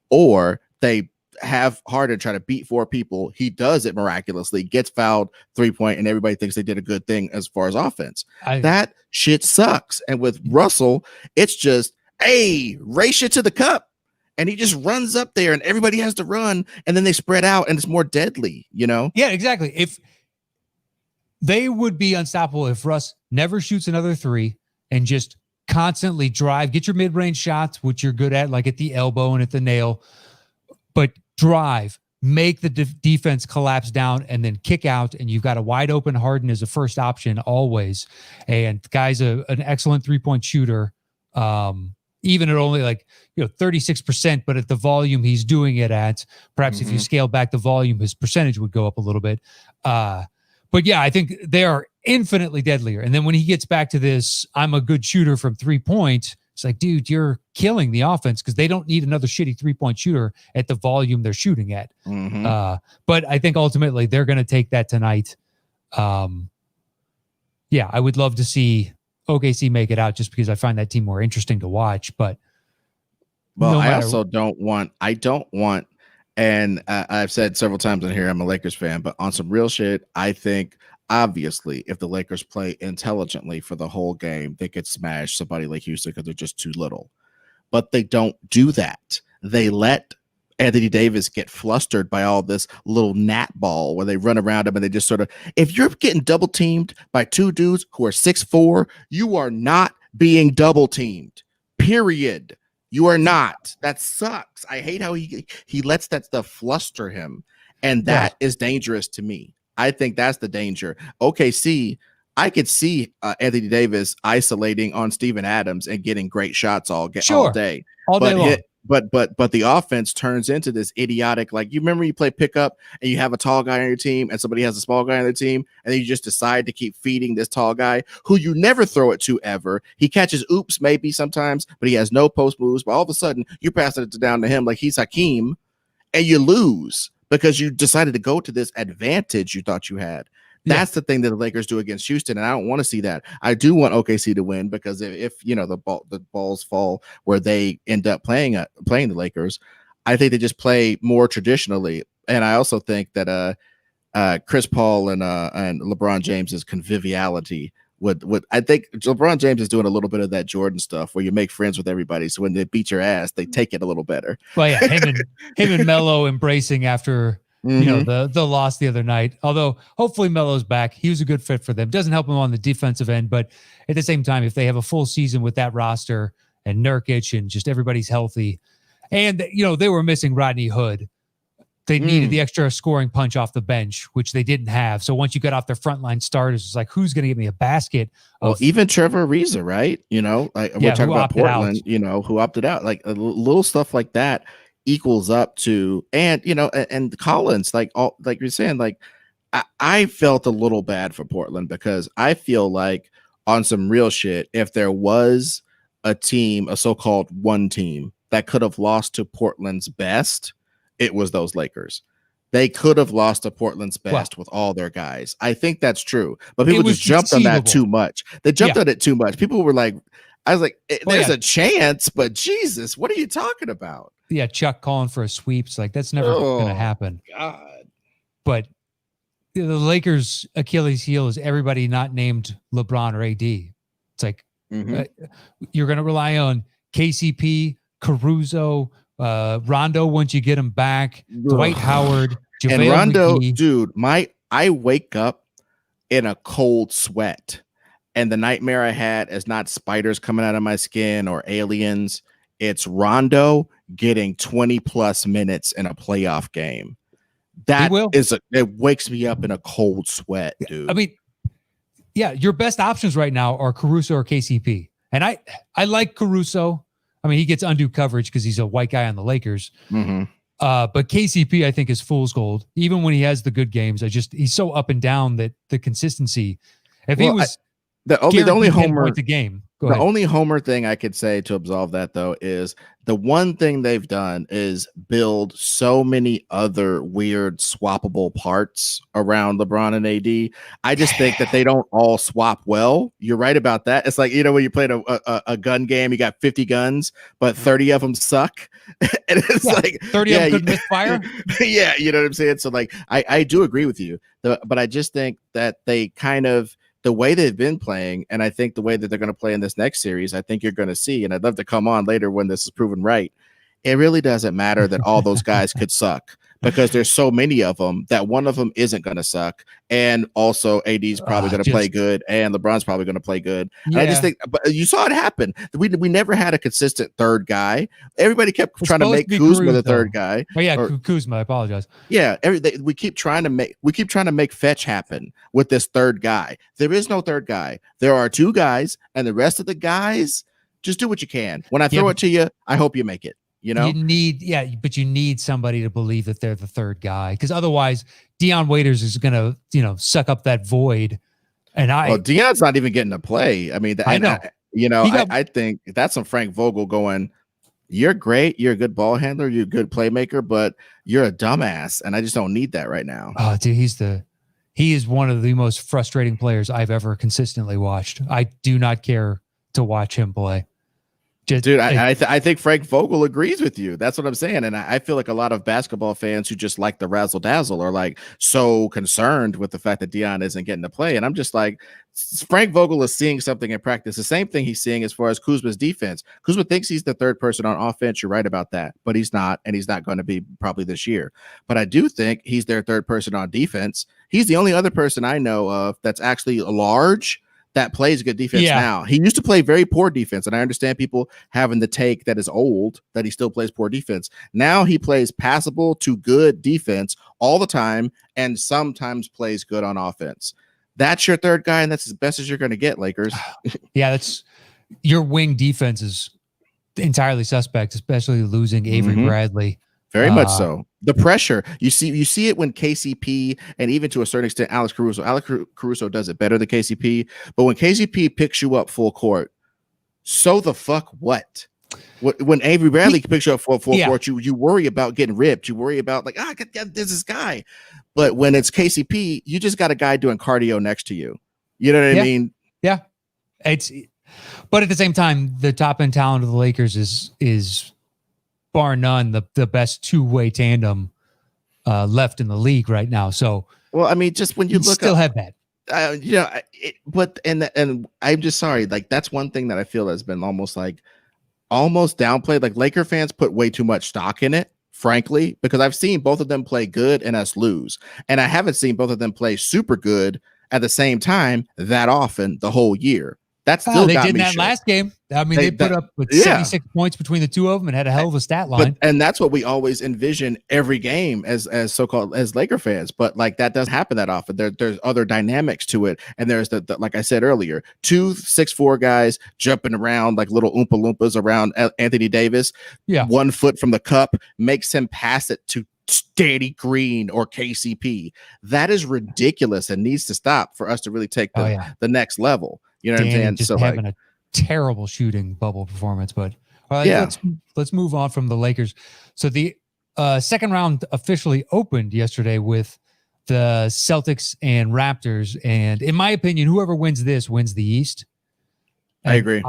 or they have Harden try to beat four people. He does it miraculously, gets fouled, 3-point, and everybody thinks they did a good thing as far as offense. That shit sucks. And with Russell, it's just, hey, race it to the cup. And he just runs up there and everybody has to run and then they spread out and it's more deadly, Yeah, exactly. If they would be unstoppable if Russ never shoots another three and just constantly drive, get your mid-range shots, which you're good at, like at the elbow and at the nail, but drive, make the defense collapse down and then kick out. And you've got a wide open Harden as a first option always. And the guy's an excellent 3-point shooter. Even at only 36%, but at the volume he's doing it at, perhaps if you scale back the volume, his percentage would go up a little bit. But yeah, I think they are infinitely deadlier. And then when he gets back to this, I'm a good shooter from 3-point, it's like, dude, you're killing the offense because they don't need another shitty 3-point shooter at the volume they're shooting at. But I think ultimately they're going to take that tonight. I would love to see OKC make it out just because I find that team more interesting to watch. But I also don't want, and I've said several times in here, I'm a Lakers fan, but on some real shit, I think obviously if the Lakers play intelligently for the whole game, they could smash somebody like Houston because they're just too little. But they don't do that. They let Anthony Davis get flustered by all this little gnat ball where they run around him and they just sort of, if you're getting double teamed by two dudes who are 6'4", you are not being double teamed, period. You are not. That sucks. I hate how he lets that stuff fluster him. And that is dangerous to me. I think that's the danger. OKC, I could see Anthony Davis isolating on Steven Adams and getting great shots all day. All day long. But the offense turns into this idiotic, like, you remember you play pickup and you have a tall guy on your team and somebody has a small guy on their team, and then you just decide to keep feeding this tall guy who you never throw it to ever. He catches oops maybe sometimes, but he has no post moves. But all of a sudden you're passing it down to him like he's Hakeem, and you lose because you decided to go to this advantage you thought you had. That's the thing that the Lakers do against Houston, and I don't want to see that. I do want OKC to win because if the balls fall where they end up playing the Lakers, I think they just play more traditionally. And I also think that Chris Paul and LeBron James's conviviality would I think LeBron James is doing a little bit of that Jordan stuff where you make friends with everybody, so when they beat your ass, they take it a little better. Well, yeah, him and Melo embracing after the loss the other night. Although hopefully Melo's back, he was a good fit for them. Doesn't help him on the defensive end, but at the same time, if they have a full season with that roster and Nurkic and just everybody's healthy, and they were missing Rodney Hood. They needed the extra scoring punch off the bench, which they didn't have. So once you got off their frontline starters, it's like, who's going to get me a basket? Well, even Trevor Ariza, right? Like we're talking about Portland, who opted out. Like little stuff like that equals up to, and and Collins, like you're saying, like I felt a little bad for Portland because I feel like on some real shit, if there was a team, a so-called one team that could have lost to Portland's best, it was those Lakers. They could have lost to Portland's best with all their guys. I think that's true. But people just jumped on that too much. They jumped on it too much. People were like, I was like, there's a chance, but Jesus, what are you talking about? Yeah, Chuck calling for a sweep. It's like, that's never going to happen. God. But the Lakers' Achilles heel is everybody not named LeBron or AD. It's like, you're going to rely on KCP, Caruso, Rondo once you get him back, Dwight Howard, JaVale and Rondo, McGee. Dude, I wake up in a cold sweat, and the nightmare I had is not spiders coming out of my skin or aliens. It's Rondo getting 20 plus minutes in a playoff game. It wakes me up in a cold sweat, dude. I mean, yeah, your best options right now are Caruso or KCP, and I like Caruso. I mean, he gets undue coverage because he's a white guy on the Lakers. But KCP, I think, is fool's gold. Even when he has the good games, he's so up and down that the consistency. If he was the only homer the game, only homer thing I could say to absolve that though is the one thing they've done is build so many other weird swappable parts around LeBron and AD. I just think that they don't all swap well. You're right about that. It's like, when you played a gun game, you got 50 guns, but 30 of them suck. And it's like 30 of them could misfire. Yeah, you know what I'm saying? So like, I do agree with you, but I just think that they kind of, the way they've been playing, and I think the way that they're going to play in this next series, I think you're going to see, and I'd love to come on later when this is proven right. It really doesn't matter that all those guys could suck because there's so many of them that one of them isn't going to suck. And also AD's probably going to play good and LeBron's probably going to play good. Yeah. And I just think, but you saw it happen. We never had a consistent third guy. Everybody kept trying to make Kuzma the third guy. Oh yeah, Kuzma. I apologize. Yeah, we keep trying to make fetch happen with this third guy. There is no third guy. There are two guys, and the rest of the guys just do what you can. When I throw it to you, I hope you make it. You need somebody to believe that they're the third guy, because otherwise Dion Waiters is gonna suck up that void. And Dion's not even getting to play. I mean, I know. I think that's some Frank Vogel going, you're great, you're a good ball handler, you're a good playmaker, but you're a dumbass, and I just don't need that right now. Oh, dude, he is one of the most frustrating players I've ever consistently watched. I do not care to watch him play. Dude, I think Frank Vogel agrees with you. That's what I'm saying. And I feel like a lot of basketball fans who just like the razzle dazzle are like so concerned with the fact that Dion isn't getting to play. And I'm just like, Frank Vogel is seeing something in practice. The same thing he's seeing as far as Kuzma's defense. Kuzma thinks he's the third person on offense. You're right about that, but he's not. And he's not going to be probably this year. But I do think he's their third person on defense. He's the only other person I know of that's actually large that plays good defense now. He used to play very poor defense, and I understand people having the take that is old that he still plays poor defense. Now he plays passable to good defense all the time and sometimes plays good on offense. That's your third guy, and that's as best as you're going to get, Lakers. Yeah, that's your wing defense is entirely suspect, especially losing Avery Bradley. Very much so. The pressure you see it when KCP and even to a certain extent Alex Caruso does it better than KCP. But when KCP picks you up full court, so the fuck what? When Avery Bradley picks you up full court, you worry about getting ripped. You worry about like there's this guy. But when it's KCP, you just got a guy doing cardio next to you. You know what I mean? Yeah, but at the same time, the top end talent of the Lakers is bar none the best two-way tandem left in the league right now. So well, I mean, just when you look still have that. but and I'm just sorry. Like that's one thing that I feel has been almost downplayed. Like Laker fans put way too much stock in it, frankly, because I've seen both of them play good and us lose, and I haven't seen both of them play super good at the same time that often the whole year. That still They got did in me that shook. last game. I mean, they put up with Yeah, 76 points between the two of them and had a hell of a stat line. and that's what we always envision every game as so-called as Laker fans. But like that doesn't happen that often. There's other dynamics to it, and there's the like I said earlier, 2 6'4" guys jumping around like little Oompa Loompas around Anthony Davis. Yeah, 1 foot from the cup makes him pass it to Danny Green or KCP. That is ridiculous and needs to stop for us to really take the next level. You know Danny what I'm saying? just So having a terrible shooting bubble performance. But yeah, let's move on from the Lakers. So the second round officially opened yesterday with the Celtics and Raptors, and in my opinion, whoever wins this wins the East. And I agree.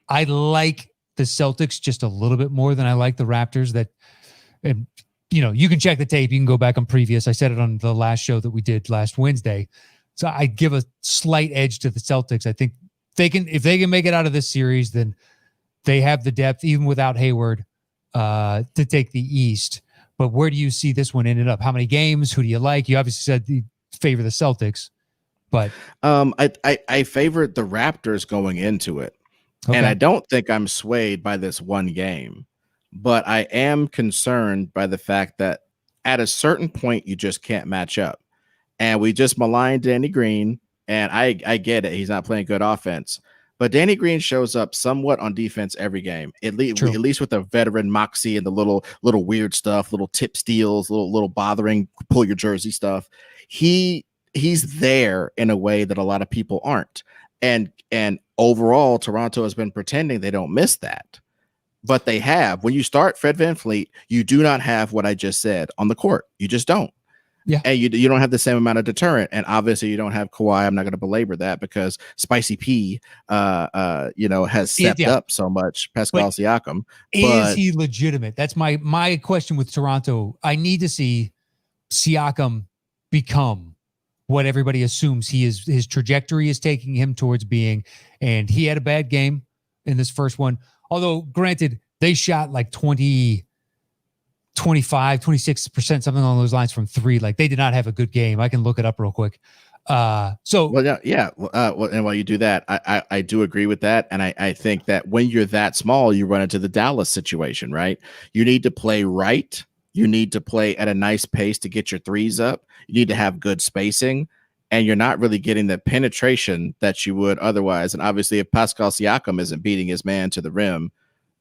I like the Celtics just a little bit more than I like the Raptors. That, and you can check the tape. You can go back on previous. I said it on the last show that we did last Wednesday. So I give a slight edge to the Celtics. I think if they can make it out of this series, then they have the depth, even without Hayward, to take the East. But where do you see this one ended up? How many games? Who do you like? You obviously said you favor the Celtics, but I favored the Raptors going into it, and I don't think I'm swayed by this one game, but I am concerned by the fact that at a certain point you just can't match up. And we just maligned Danny Green, and I get it. He's not playing good offense. But Danny Green shows up somewhat on defense every game, at least with the veteran moxie and the little weird stuff, little tip steals, little bothering, pull your jersey stuff. He's there in a way that a lot of people aren't. And overall, Toronto has been pretending they don't miss that. But they have. When you start Fred VanVleet, you do not have what I just said on the court. You just don't. Yeah. And you don't have the same amount of deterrent. And obviously you don't have Kawhi. I'm not going to belabor that because Spicy P has stepped up so much, Pascal Siakam. Is he legitimate? That's my question with Toronto. I need to see Siakam become what everybody assumes he is. His trajectory is taking him towards being, and he had a bad game in this first one. Although granted, they shot like 25, 26%, something along those lines from three. Like they did not have a good game. I can look it up real quick. And while you do that, I do agree with that. And I think that when you're that small, you run into the Dallas situation, right? You need to play right. You need to play at a nice pace to get your threes up. You need to have good spacing, and you're not really getting the penetration that you would otherwise. And obviously if Pascal Siakam isn't beating his man to the rim,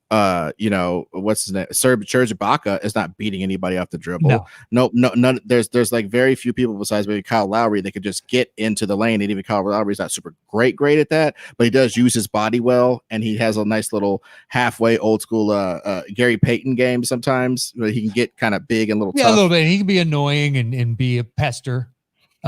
what's his name? Serge Ibaka is not beating anybody off the dribble. No, none. There's like very few people besides maybe Kyle Lowry that could just get into the lane. And even Kyle Lowry's not super great at that, but he does use his body well, and he has a nice little halfway old school Gary Payton game sometimes where he can get kind of big and tough. A little bit. He can be annoying and be a pester.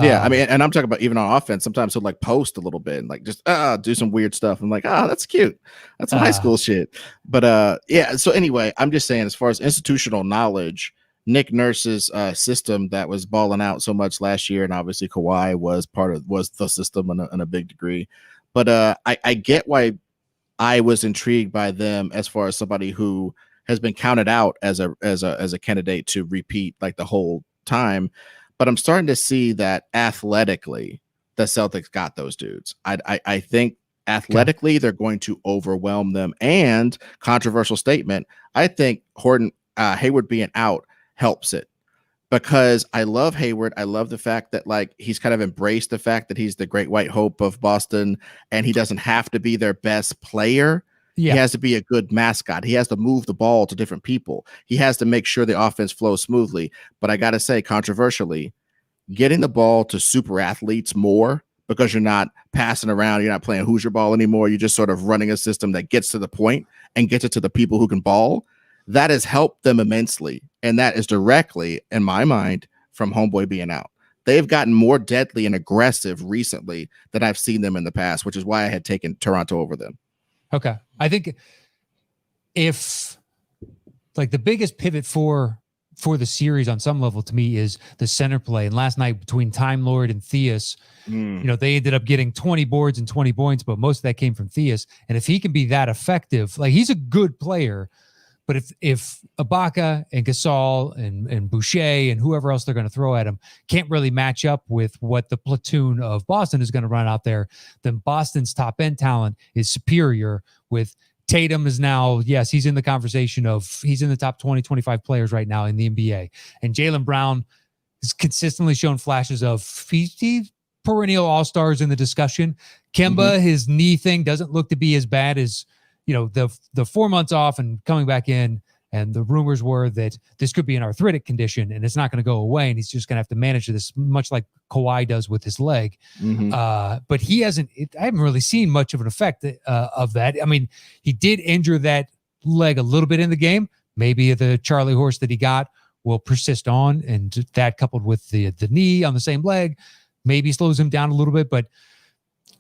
Yeah, I mean, and I'm talking about even on offense. Sometimes he'll like post a little bit and like just do some weird stuff. I'm like, that's cute. That's some high school shit. But yeah. So anyway, I'm just saying, as far as institutional knowledge, Nick Nurse's system that was balling out so much last year, and obviously Kawhi was the system in a big degree. But I get why I was intrigued by them as far as somebody who has been counted out as a candidate to repeat like the whole time. But I'm starting to see that athletically, the Celtics got those dudes. I think athletically they're going to overwhelm them. And controversial statement, I think Hayward being out helps it, because I love Hayward. I love the fact that like he's kind of embraced the fact that he's the great white hope of Boston, and he doesn't have to be their best player. Yeah. He has to be a good mascot. He has to move the ball to different people. He has to make sure the offense flows smoothly. But I got to say, controversially, getting the ball to super athletes more, because you're not passing around, you're not playing Hoosier ball anymore. You're just sort of running a system that gets to the point and gets it to the people who can ball. That has helped them immensely. And that is directly, in my mind, from Homeboy being out. They've gotten more deadly and aggressive recently than I've seen them in the past, which is why I had taken Toronto over them. Okay. I think if like the biggest pivot for for the series on some level to me is the center play. And last night between Time Lord and Theus, they ended up getting 20 boards and 20 points, but most of that came from Theus. And if he can be that effective, like he's a good player, but if Ibaka and Gasol and Boucher and whoever else they're going to throw at him can't really match up with what the platoon of Boston is going to run out there, then Boston's top end talent is superior. With Tatum is now, yes, he's in the conversation he's in the top 20, 25 players right now in the NBA. And Jaylen Brown has consistently shown flashes of he's perennial all-stars in the discussion. Kemba, his knee thing doesn't look to be as bad as, the 4 months off and coming back in, and the rumors were that this could be an arthritic condition and it's not going to go away, and he's just going to have to manage this much like Kawhi does with his leg. But he hasn't. I haven't really seen much of an effect of that. I mean, he did injure that leg a little bit in the game. Maybe the Charlie horse that he got will persist on, and that coupled with the knee on the same leg maybe slows him down a little bit, but.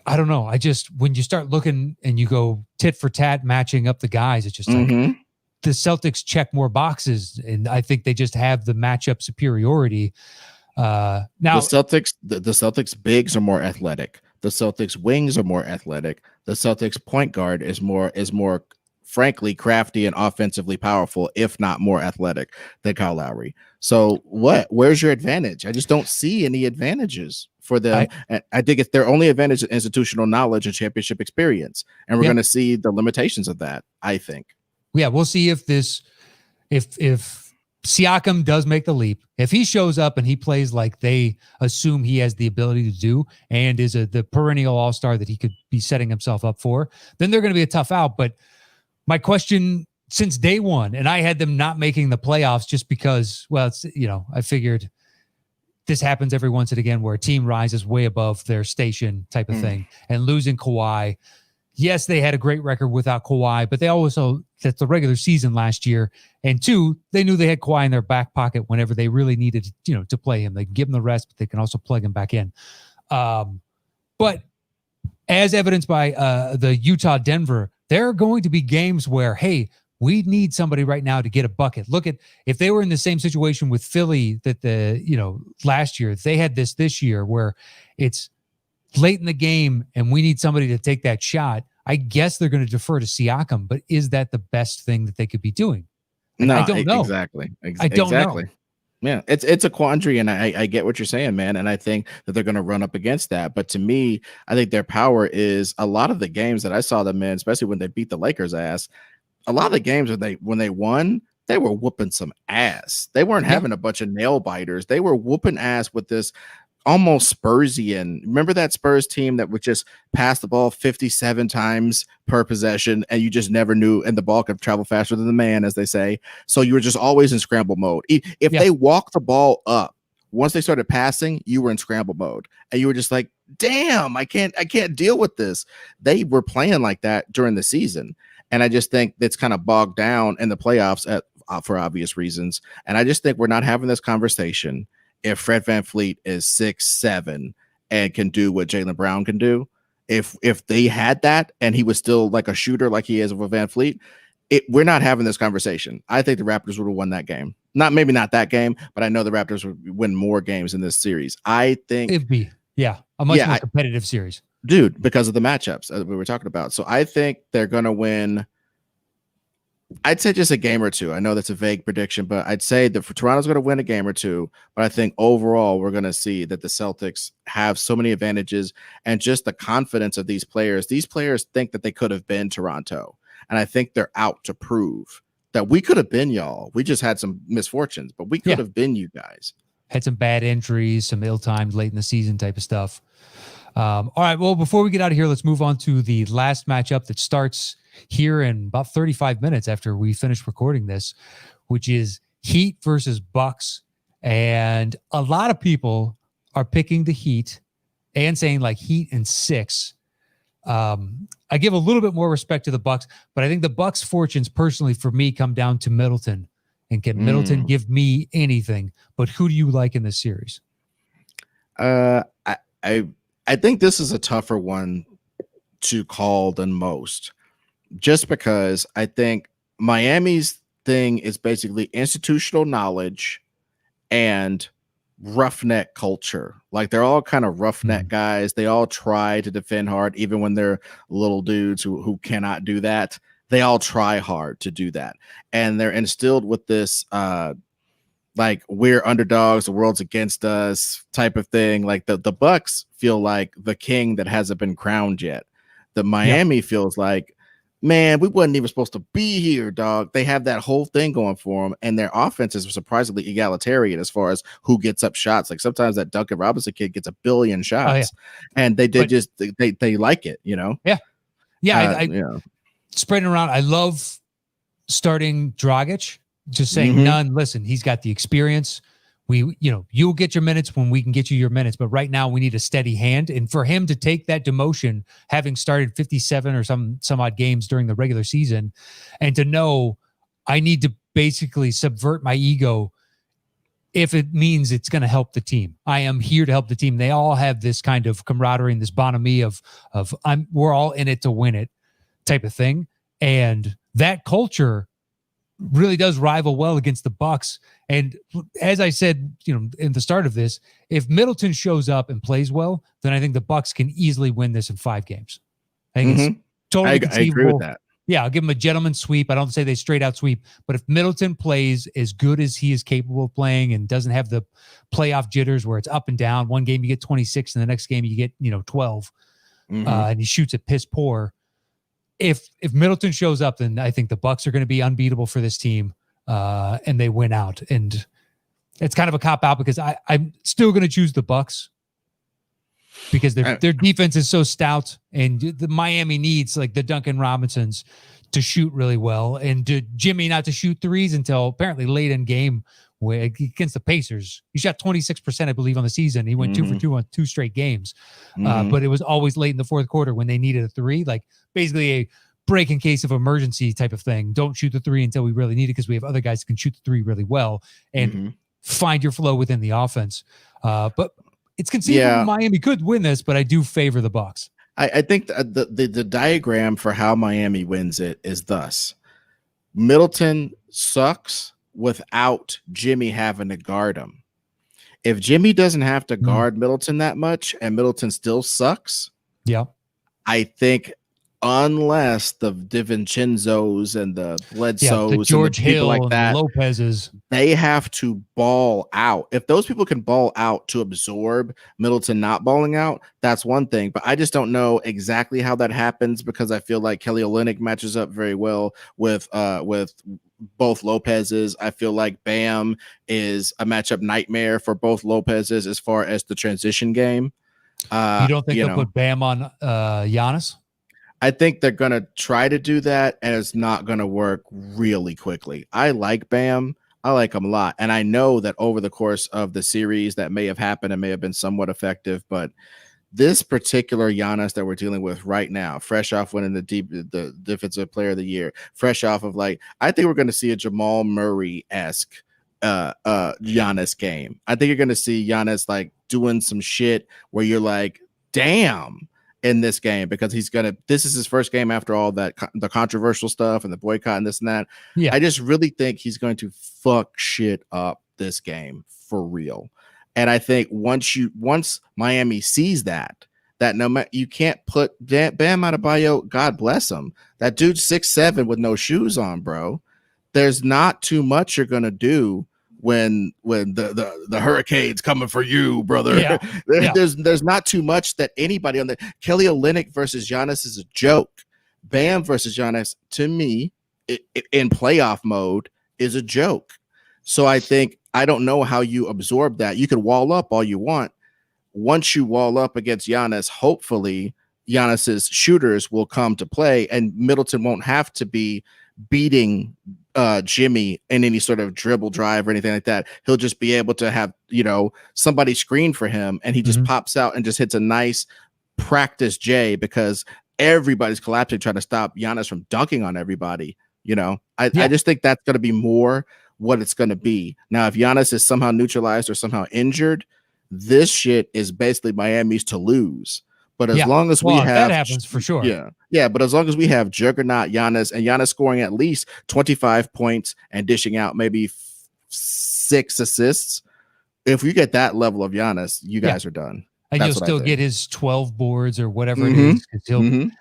I don't know. When you start looking and you go tit for tat matching up the guys, it's just like the Celtics check more boxes, and I think they just have the matchup superiority. Now the Celtics bigs are more athletic. The Celtics wings are more athletic. The Celtics point guard is more frankly crafty and offensively powerful, if not more athletic than Kyle Lowry. So where's your advantage? I just don't see any advantages for them. I think it's their only advantage is institutional knowledge and championship experience. And we're going to see the limitations of that, I think. Yeah, we'll see if Siakam does make the leap, if he shows up and he plays like they assume he has the ability to do and is the perennial all-star that he could be setting himself up for, then they're going to be a tough out. But my question since day one, and I had them not making the playoffs just because, well, it's, I figured this happens every once and again where a team rises way above their station type of thing, and losing Kawhi. Yes, they had a great record without Kawhi, but they also, that's the regular season last year. And two, they knew they had Kawhi in their back pocket whenever they really needed, to play him. They can give him the rest, but they can also plug him back in. But as evidenced by the Utah-Denver, there are going to be games where, hey, we need somebody right now to get a bucket. Look at, if they were in the same situation with Philly that last year, they had this year where it's late in the game and we need somebody to take that shot. I guess they're going to defer to Siakam, but is that the best thing that they could be doing? No, I don't know. Exactly. I don't know. Yeah, it's a quandary, and I get what you're saying, man. And I think that they're going to run up against that. But to me, I think their power is a lot of the games that I saw them in, especially when they beat the Lakers' ass. A lot of the games when they won, they were whooping some ass. They weren't having a bunch of nail biters. They were whooping ass with this almost Spursian. Remember that Spurs team that would just pass the ball 57 times per possession, and you just never knew, and the ball could travel faster than the man, as they say. So you were just always in scramble mode. If they walked the ball up, once they started passing, you were in scramble mode, and you were just like, damn, I can't deal with this. They were playing like that during the season. And I just think that's kind of bogged down in the playoffs for obvious reasons. And I just think we're not having this conversation if Fred VanVleet is 6'7" and can do what Jaylen Brown can do. If they had that and he was still like a shooter like he is with VanVleet, we're not having this conversation. I think the Raptors would have won that game. Maybe not that game, but I know the Raptors would win more games in this series. I think it'd be a much more competitive series. Dude, because of the matchups that we were talking about. So I think they're going to win. I'd say just a game or two. I know that's a vague prediction, but I'd say that Toronto's going to win a game or two. But I think overall, we're going to see that the Celtics have so many advantages, and just the confidence of these players. These players think that they could have been Toronto. And I think they're out to prove that we could have been y'all. We just had some misfortunes, but we could have been you guys. Had some bad injuries, some ill-timed late in the season type of stuff. All right, well, before we get out of here, let's move on to the last matchup that starts here in about 35 minutes after we finish recording this, which is Heat versus Bucks. And a lot of people are picking the Heat and saying like Heat in 6. I give a little bit more respect to the Bucks, but I think the Bucks' fortunes personally for me come down to Middleton. And can Middleton give me anything? But who do you like in this series? I think this is a tougher one to call than most, just because I think Miami's thing is basically institutional knowledge and roughneck culture. Like they're all kind of roughneck guys. They all try to defend hard, even when they're little dudes who cannot do that. They all try hard to do that. And they're instilled with this like we're underdogs, the world's against us type of thing. Like the Bucks feel like the king that hasn't been crowned yet. The Miami feels like, man, we wasn't even supposed to be here, dog. They have that whole thing going for them, and their offense is surprisingly egalitarian as far as who gets up shots. Like sometimes that Duncan Robinson kid gets a billion shots, and they like it, you know. I spreading around. I love starting Dragic. Just saying, none. Listen, he's got the experience. You'll get your minutes when we can get you your minutes. But right now, we need a steady hand. And for him to take that demotion, having started 57 or some odd games during the regular season, and to know I need to basically subvert my ego if it means it's going to help the team. I am here to help the team. They all have this kind of camaraderie and this bonhomie of we're all in it to win it type of thing. And that culture really does rival well against the Bucks. And as I said, in the start of this, if Middleton shows up and plays well, then I think the Bucks can easily win this in 5 games. I think it's totally conceivable. I agree with that. Yeah, I'll give him a gentleman's sweep. I don't say they straight out sweep, but if Middleton plays as good as he is capable of playing and doesn't have the playoff jitters where it's up and down, one game you get 26 and the next game you get 12, and he shoots it piss poor. If Middleton shows up, then I think the Bucks are going to be unbeatable for this team, and they win out. And it's kind of a cop out because I'm still going to choose the Bucks because their defense is so stout, and the Miami needs like the Duncan Robinsons to shoot really well, and Jimmy not to shoot threes until apparently late in game against the Pacers. He shot 26%, I believe, on the season. He went 2 for 2 on 2 straight games. But it was always late in the fourth quarter when they needed a three, like basically a break in case of emergency type of thing. Don't shoot the three until we really need it because we have other guys who can shoot the three really well and find your flow within the offense. But it's conceivable Miami could win this, but I do favor the Bucks. I think the diagram for how Miami wins it is thus. Middleton sucks without Jimmy having to guard him. If Jimmy doesn't have to guard Middleton that much and Middleton still sucks, I think unless the DiVincenzos and the Bledsoes the George and the people Hill like that, and Lopez's, they have to ball out. If those people can ball out to absorb Middleton not balling out, that's one thing. But I just don't know exactly how that happens because I feel like Kelly Olynyk matches up very well with both Lopez's. I feel like Bam is a matchup nightmare for both Lopez's as far as the transition game. You don't think they'll put Bam on Giannis? I think they're going to try to do that, and it's not going to work really quickly. I like Bam. I like him a lot. And I know that over the course of the series that may have happened and may have been somewhat effective, but this particular Giannis that we're dealing with right now, fresh off winning the defensive player of the year, fresh off of I think we're going to see a Jamal Murray-esque Giannis game. I think you're going to see Giannis doing some shit where you're like, damn, in this game, because this is his first game after all that, the controversial stuff and the boycott and this and that. Yeah. I just really think he's going to fuck shit up this game for real. And I think once Miami sees that no matter, you can't put Bam Adebayo, God bless him. That dude's 6'7" with no shoes on, bro. There's not too much you're gonna do when the hurricane's coming for you, brother. There's not too much that anybody on the Kelly Olynyk versus Giannis is a joke. Bam versus Giannis, to me, in playoff mode, is a joke. So I think I don't know how you absorb that. You can wall up all you want. Once you wall up against Giannis, hopefully Giannis's shooters will come to play, and Middleton won't have to be beating Jimmy in any sort of dribble drive or anything like that. He'll just be able to have somebody screen for him, and he just pops out and just hits a nice practice J because everybody's collapsing trying to stop Giannis from dunking on everybody. I just think that's going to be more what it's going to be. Now, if Giannis is somehow neutralized or somehow injured, this shit is basically Miami's to lose. But as Yeah. long as we Well, that have, happens for sure. yeah, but as long as we have juggernaut Giannis and Giannis scoring at least 25 points and dishing out maybe 6 assists, if we get that level of Giannis, you guys are done. And That's you'll what I still think. get his 12 boards or whatever it Mhm. is. 'Cause he'll, Mhm.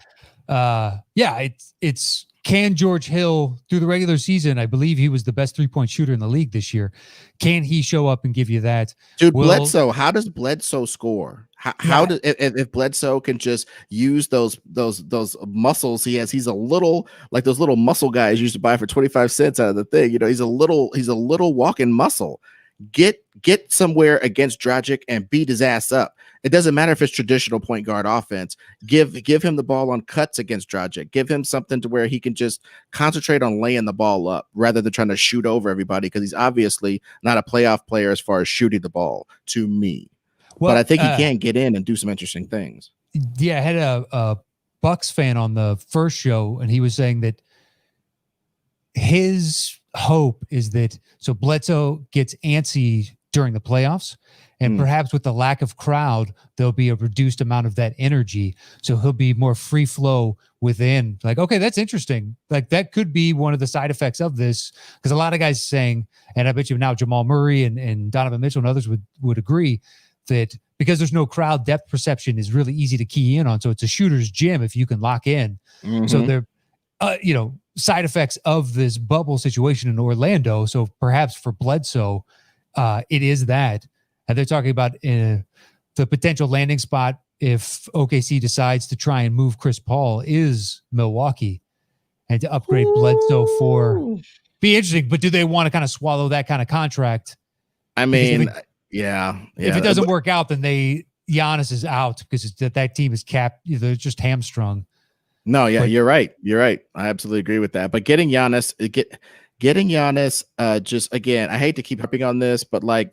it's can George Hill through the regular season? I believe he was the best 3-point shooter in the league this year. Can he show up and give you that? Dude, Will, Bledsoe, how does Bledsoe score? How does if Bledsoe can just use those muscles he has? He's a little like those little muscle guys used to buy for 25 cents out of the thing. You know, he's a little walking muscle. Get somewhere against Dragic and beat his ass up. It doesn't matter if it's traditional point guard offense. Give him the ball on cuts against Dragic. Give him something to where he can just concentrate on laying the ball up rather than trying to shoot over everybody, because he's obviously not a playoff player as far as shooting the ball to me. But I think he can get in and do some interesting things. Yeah, I had a Bucks fan on the first show, and he was saying that his hope is that so Bledsoe gets antsy during the playoffs, and perhaps with the lack of crowd, there'll be a reduced amount of that energy. So he'll be more free flow within. Like, okay, that's interesting. Like that could be one of the side effects of this, because a lot of guys saying, and I bet you now Jamal Murray and Donovan Mitchell and others would agree that because there's no crowd, depth perception is really easy to key in on. So it's a shooter's gym if you can lock in. So they're, side effects of this bubble situation in Orlando. So perhaps for Bledsoe, it is that. And they're talking about the potential landing spot if OKC decides to try and move Chris Paul is Milwaukee, and to upgrade Bledsoe for be interesting. But do they want to kind of swallow that kind of contract? I mean, yeah. If it doesn't work out, then Giannis is out because that team is capped. They're just hamstrung. No, yeah, you're right. You're right. I absolutely agree with that. But getting Giannis, just again, I hate to keep harping on this, but like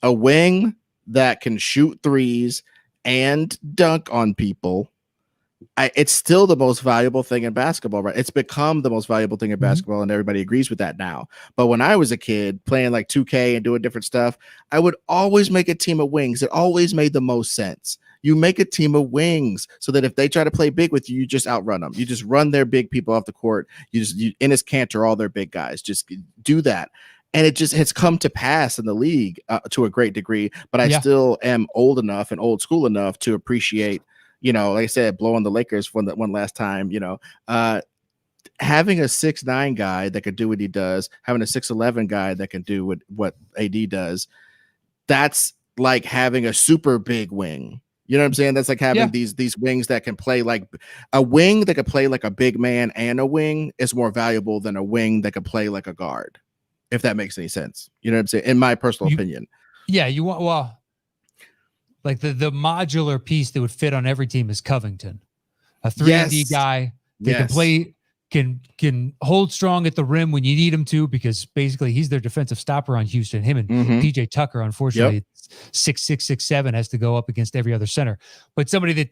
a wing that can shoot threes and dunk on people, it's still the most valuable thing in basketball, right? It's become the most valuable thing in basketball, and everybody agrees with that now. But when I was a kid playing like 2K and doing different stuff, I would always make a team of wings. It always made the most sense. You make a team of wings so that if they try to play big with you, you just outrun them. You just run their big people off the court. You Enes Kanter, all their big guys. Just do that. And it just has come to pass in the league to a great degree. But I still am old enough and old school enough to appreciate, like I said, blowing the Lakers for that one last time, having a 6'9" guy that could do what he does, having a 6'11" guy that can do what AD does, that's like having a super big wing. You know what I'm saying? That's like having these wings that can play like a wing that could play like a big man, and a wing is more valuable than a wing that could play like a guard, if that makes any sense. You know what I'm saying? In my personal opinion. Yeah, you want like the modular piece that would fit on every team is Covington, a 3D guy that can play, can hold strong at the rim when you need him to, because basically he's their defensive stopper on Houston. Him and PJ Tucker, unfortunately, 6'6", 6'7", has to go up against every other center. But somebody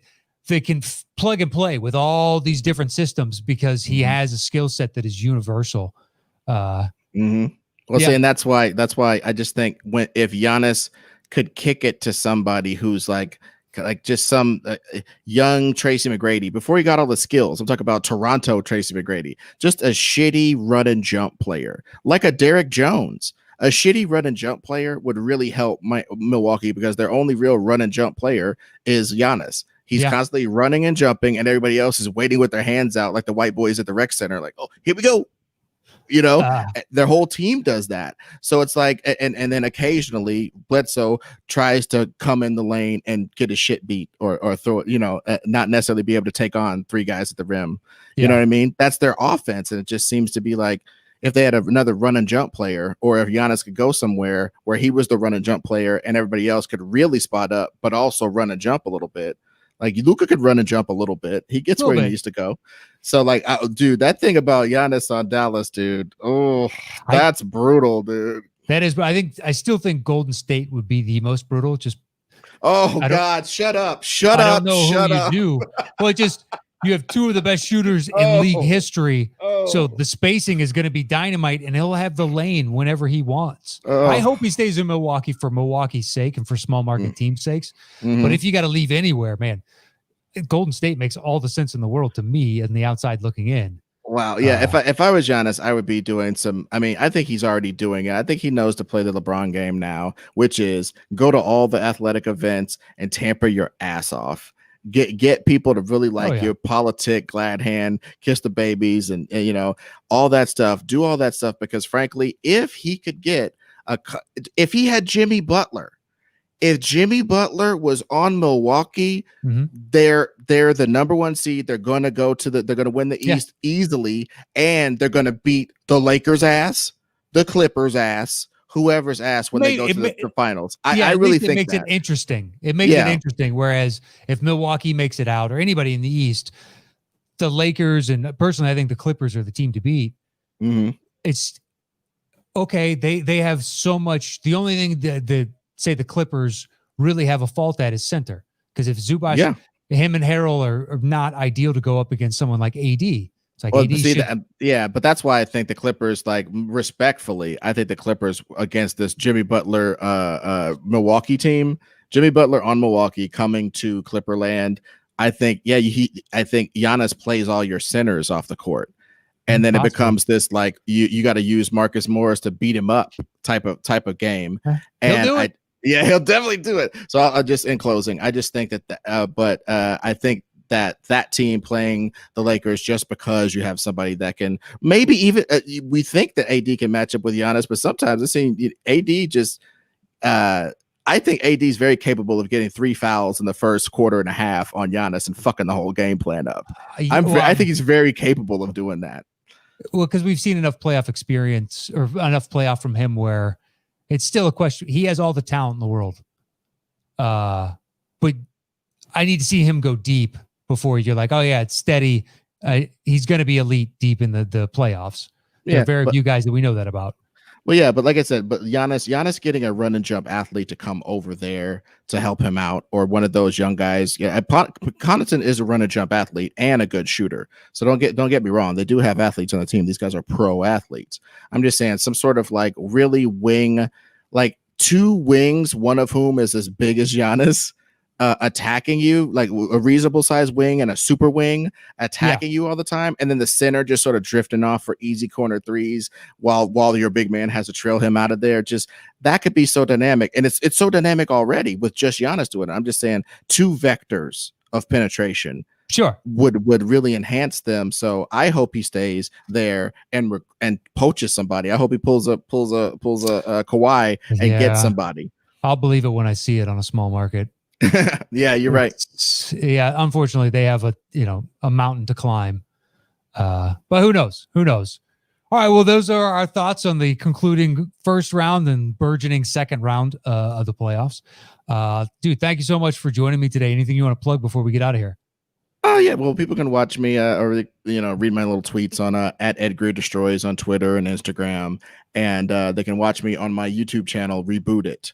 that can plug and play with all these different systems, because he has a skill set that is universal. Well, see, and that's why I just think if Giannis could kick it to somebody who's like just some young Tracy McGrady before he got all the skills. I'm talking about Toronto Tracy McGrady, just a shitty run and jump player, like a Derek Jones. A shitty run and jump player would really help Milwaukee, because their only real run and jump player is Giannis. He's constantly running and jumping, and everybody else is waiting with their hands out, like the white boys at the rec center, like, oh, here we go. Their whole team does that. So it's like, and then occasionally Bledsoe tries to come in the lane and get a shit beat or throw it, not necessarily be able to take on 3 guys at the rim. You know what I mean? That's their offense. And it just seems to be like, if they had another run and jump player, or if Giannis could go somewhere where he was the run and jump player and everybody else could really spot up, but also run and jump a little bit. Like Luka could run and jump a little bit. He gets where he needs to go. So like, dude, that thing about Giannis on Dallas, dude. Oh, that's brutal, dude. That is, but I still think Golden State would be the most brutal. Just, God, shut up. I don't know who you do. Well, you have 2 of the best shooters in league history. So the spacing is going to be dynamite, and he'll have the lane whenever he wants. I hope he stays in Milwaukee for Milwaukee's sake and for small market team sakes. But if you got to leave anywhere, man, Golden State makes all the sense in the world to me and the outside looking in. Wow. Yeah. If I was Giannis, I would be doing some. I mean, I think he's already doing it. I think he knows to play the LeBron game now, which is go to all the athletic events and tamper your ass off. Get people to really like your politic, glad hand, kiss the babies, and you know, all that stuff. Do all that stuff because, frankly, if he could get if he had Jimmy Butler. If Jimmy Butler was on Milwaukee, they're the number one seed. They're going to go to they're going to win the East easily, and they're going to beat the Lakers' ass, the Clippers' ass, whoever's ass when they go to the finals. I really think it makes it interesting. It makes it interesting. Whereas if Milwaukee makes it out or anybody in the East, the Lakers and personally, I think the Clippers are the team to beat. It's okay. They have so much. The only thing that say the Clippers really have a fault at is center. Because if Zubac, him and Harrell are not ideal to go up against someone like AD. It's like AD but that's why I think the Clippers, like respectfully, I think the Clippers against this Jimmy Butler Milwaukee team, Jimmy Butler on Milwaukee coming to Clipperland. I think Giannis plays all your centers off the court. And then it becomes this like you got to use Marcus Morris to beat him up type of game. And he'll definitely do it. So I'll just in closing, I just think that, I think that team playing the Lakers just because you have somebody that can maybe even we think that AD can match up with Giannis, but sometimes it seems AD just. I think AD is very capable of getting 3 fouls in the first quarter and a half on Giannis and fucking the whole game plan up. I think he's very capable of doing that. Well, because we've seen enough playoff experience or enough playoff from him where it's still a question. He has all the talent in the world. But I need to see him go deep before you're like, oh yeah, it's steady. He's going to be elite deep in the playoffs. There are very few guys that we know that about. Well, yeah, but like I said, Giannis getting a run and jump athlete to come over there to help him out, or one of those young guys. Yeah, Connaughton is a run and jump athlete and a good shooter. So don't get me wrong. They do have athletes on the team. These guys are pro athletes. I'm just saying some sort of like really wing, like 2 wings, one of whom is as big as Giannis. Attacking you like a reasonable size wing and a super wing attacking you all the time, and then the center just sort of drifting off for easy corner threes while your big man has to trail him out of there. Just that could be so dynamic, and it's so dynamic already with just Giannis doing it. I'm just saying 2 vectors of penetration would really enhance them. So I hope he stays there and poaches somebody. I hope he pulls a Kawhi and gets somebody. I'll believe it when I see it on a small market. Yeah, you're right. Yeah, unfortunately, they have a mountain to climb. But who knows? Who knows? All right. Well, those are our thoughts on the concluding first round and burgeoning second round of the playoffs. Dude, thank you so much for joining me today. Anything you want to plug before we get out of here? Oh yeah, well, people can watch me or read my little tweets on at Ed Greer Destroys on Twitter and Instagram, and they can watch me on my YouTube channel, Reboot It.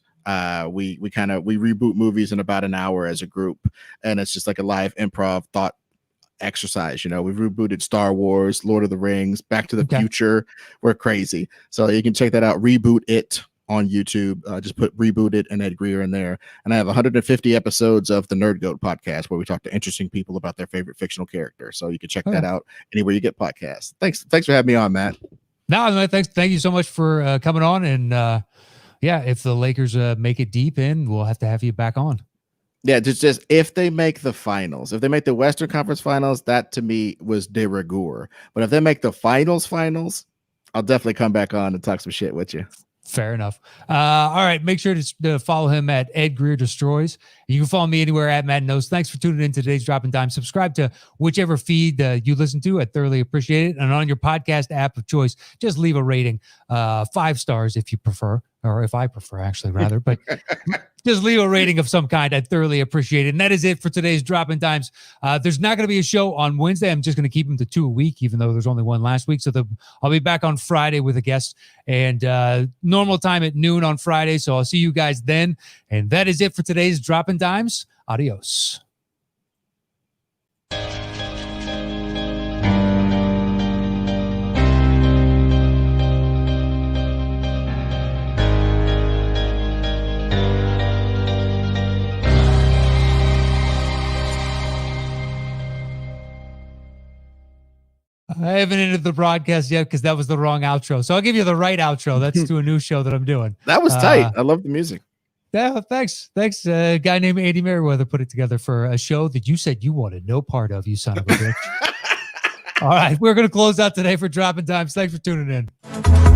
We reboot movies in about an hour as a group, and it's just like a live improv thought exercise. We've rebooted Star Wars, Lord of the Rings, Back to the Future. We're crazy. So you can check that out. Reboot It on YouTube. Just put Reboot It and Ed Greer in there. And I have 150 episodes of the Nerd Goat podcast where we talk to interesting people about their favorite fictional character. So you can check that out anywhere you get podcasts. Thanks for having me on, Matt. No, thanks. Thank you so much for coming on. And if the Lakers make it deep in, we'll have to have you back on. Yeah, just if they make the finals, if they make the Western Conference Finals, that to me was de rigueur. But if they make the finals, I'll definitely come back on and talk some shit with you. Fair enough. All right. Make sure to follow him at Ed Greer Destroys. You can follow me anywhere at Matt Knows. Thanks for tuning in to today's Dropping Dime. Subscribe to whichever feed you listen to. I thoroughly appreciate it. And on your podcast app of choice, just leave a rating, 5 stars if you prefer, or if I prefer, actually, rather. But just leave a rating of some kind. I thoroughly appreciate it. And that is it for today's Dropping Dimes. There's not going to be a show on Wednesday. I'm just going to keep them to 2 a week, even though there's only one last week. So I'll be back on Friday with a guest, and normal time at noon on Friday. So I'll see you guys then. And that is it for today's Dropping Dimes. Adios. haven't ended the broadcast yet because that was the wrong outro. So I'll give you the right outro. That's to a new show that I'm doing. That was tight. I love the music. Yeah, thanks. A guy named Andy Merriweather put it together for a show that you said you wanted no part of, you son of a bitch. All right, we're going to close out today for Dropping Dimes. Thanks for tuning in.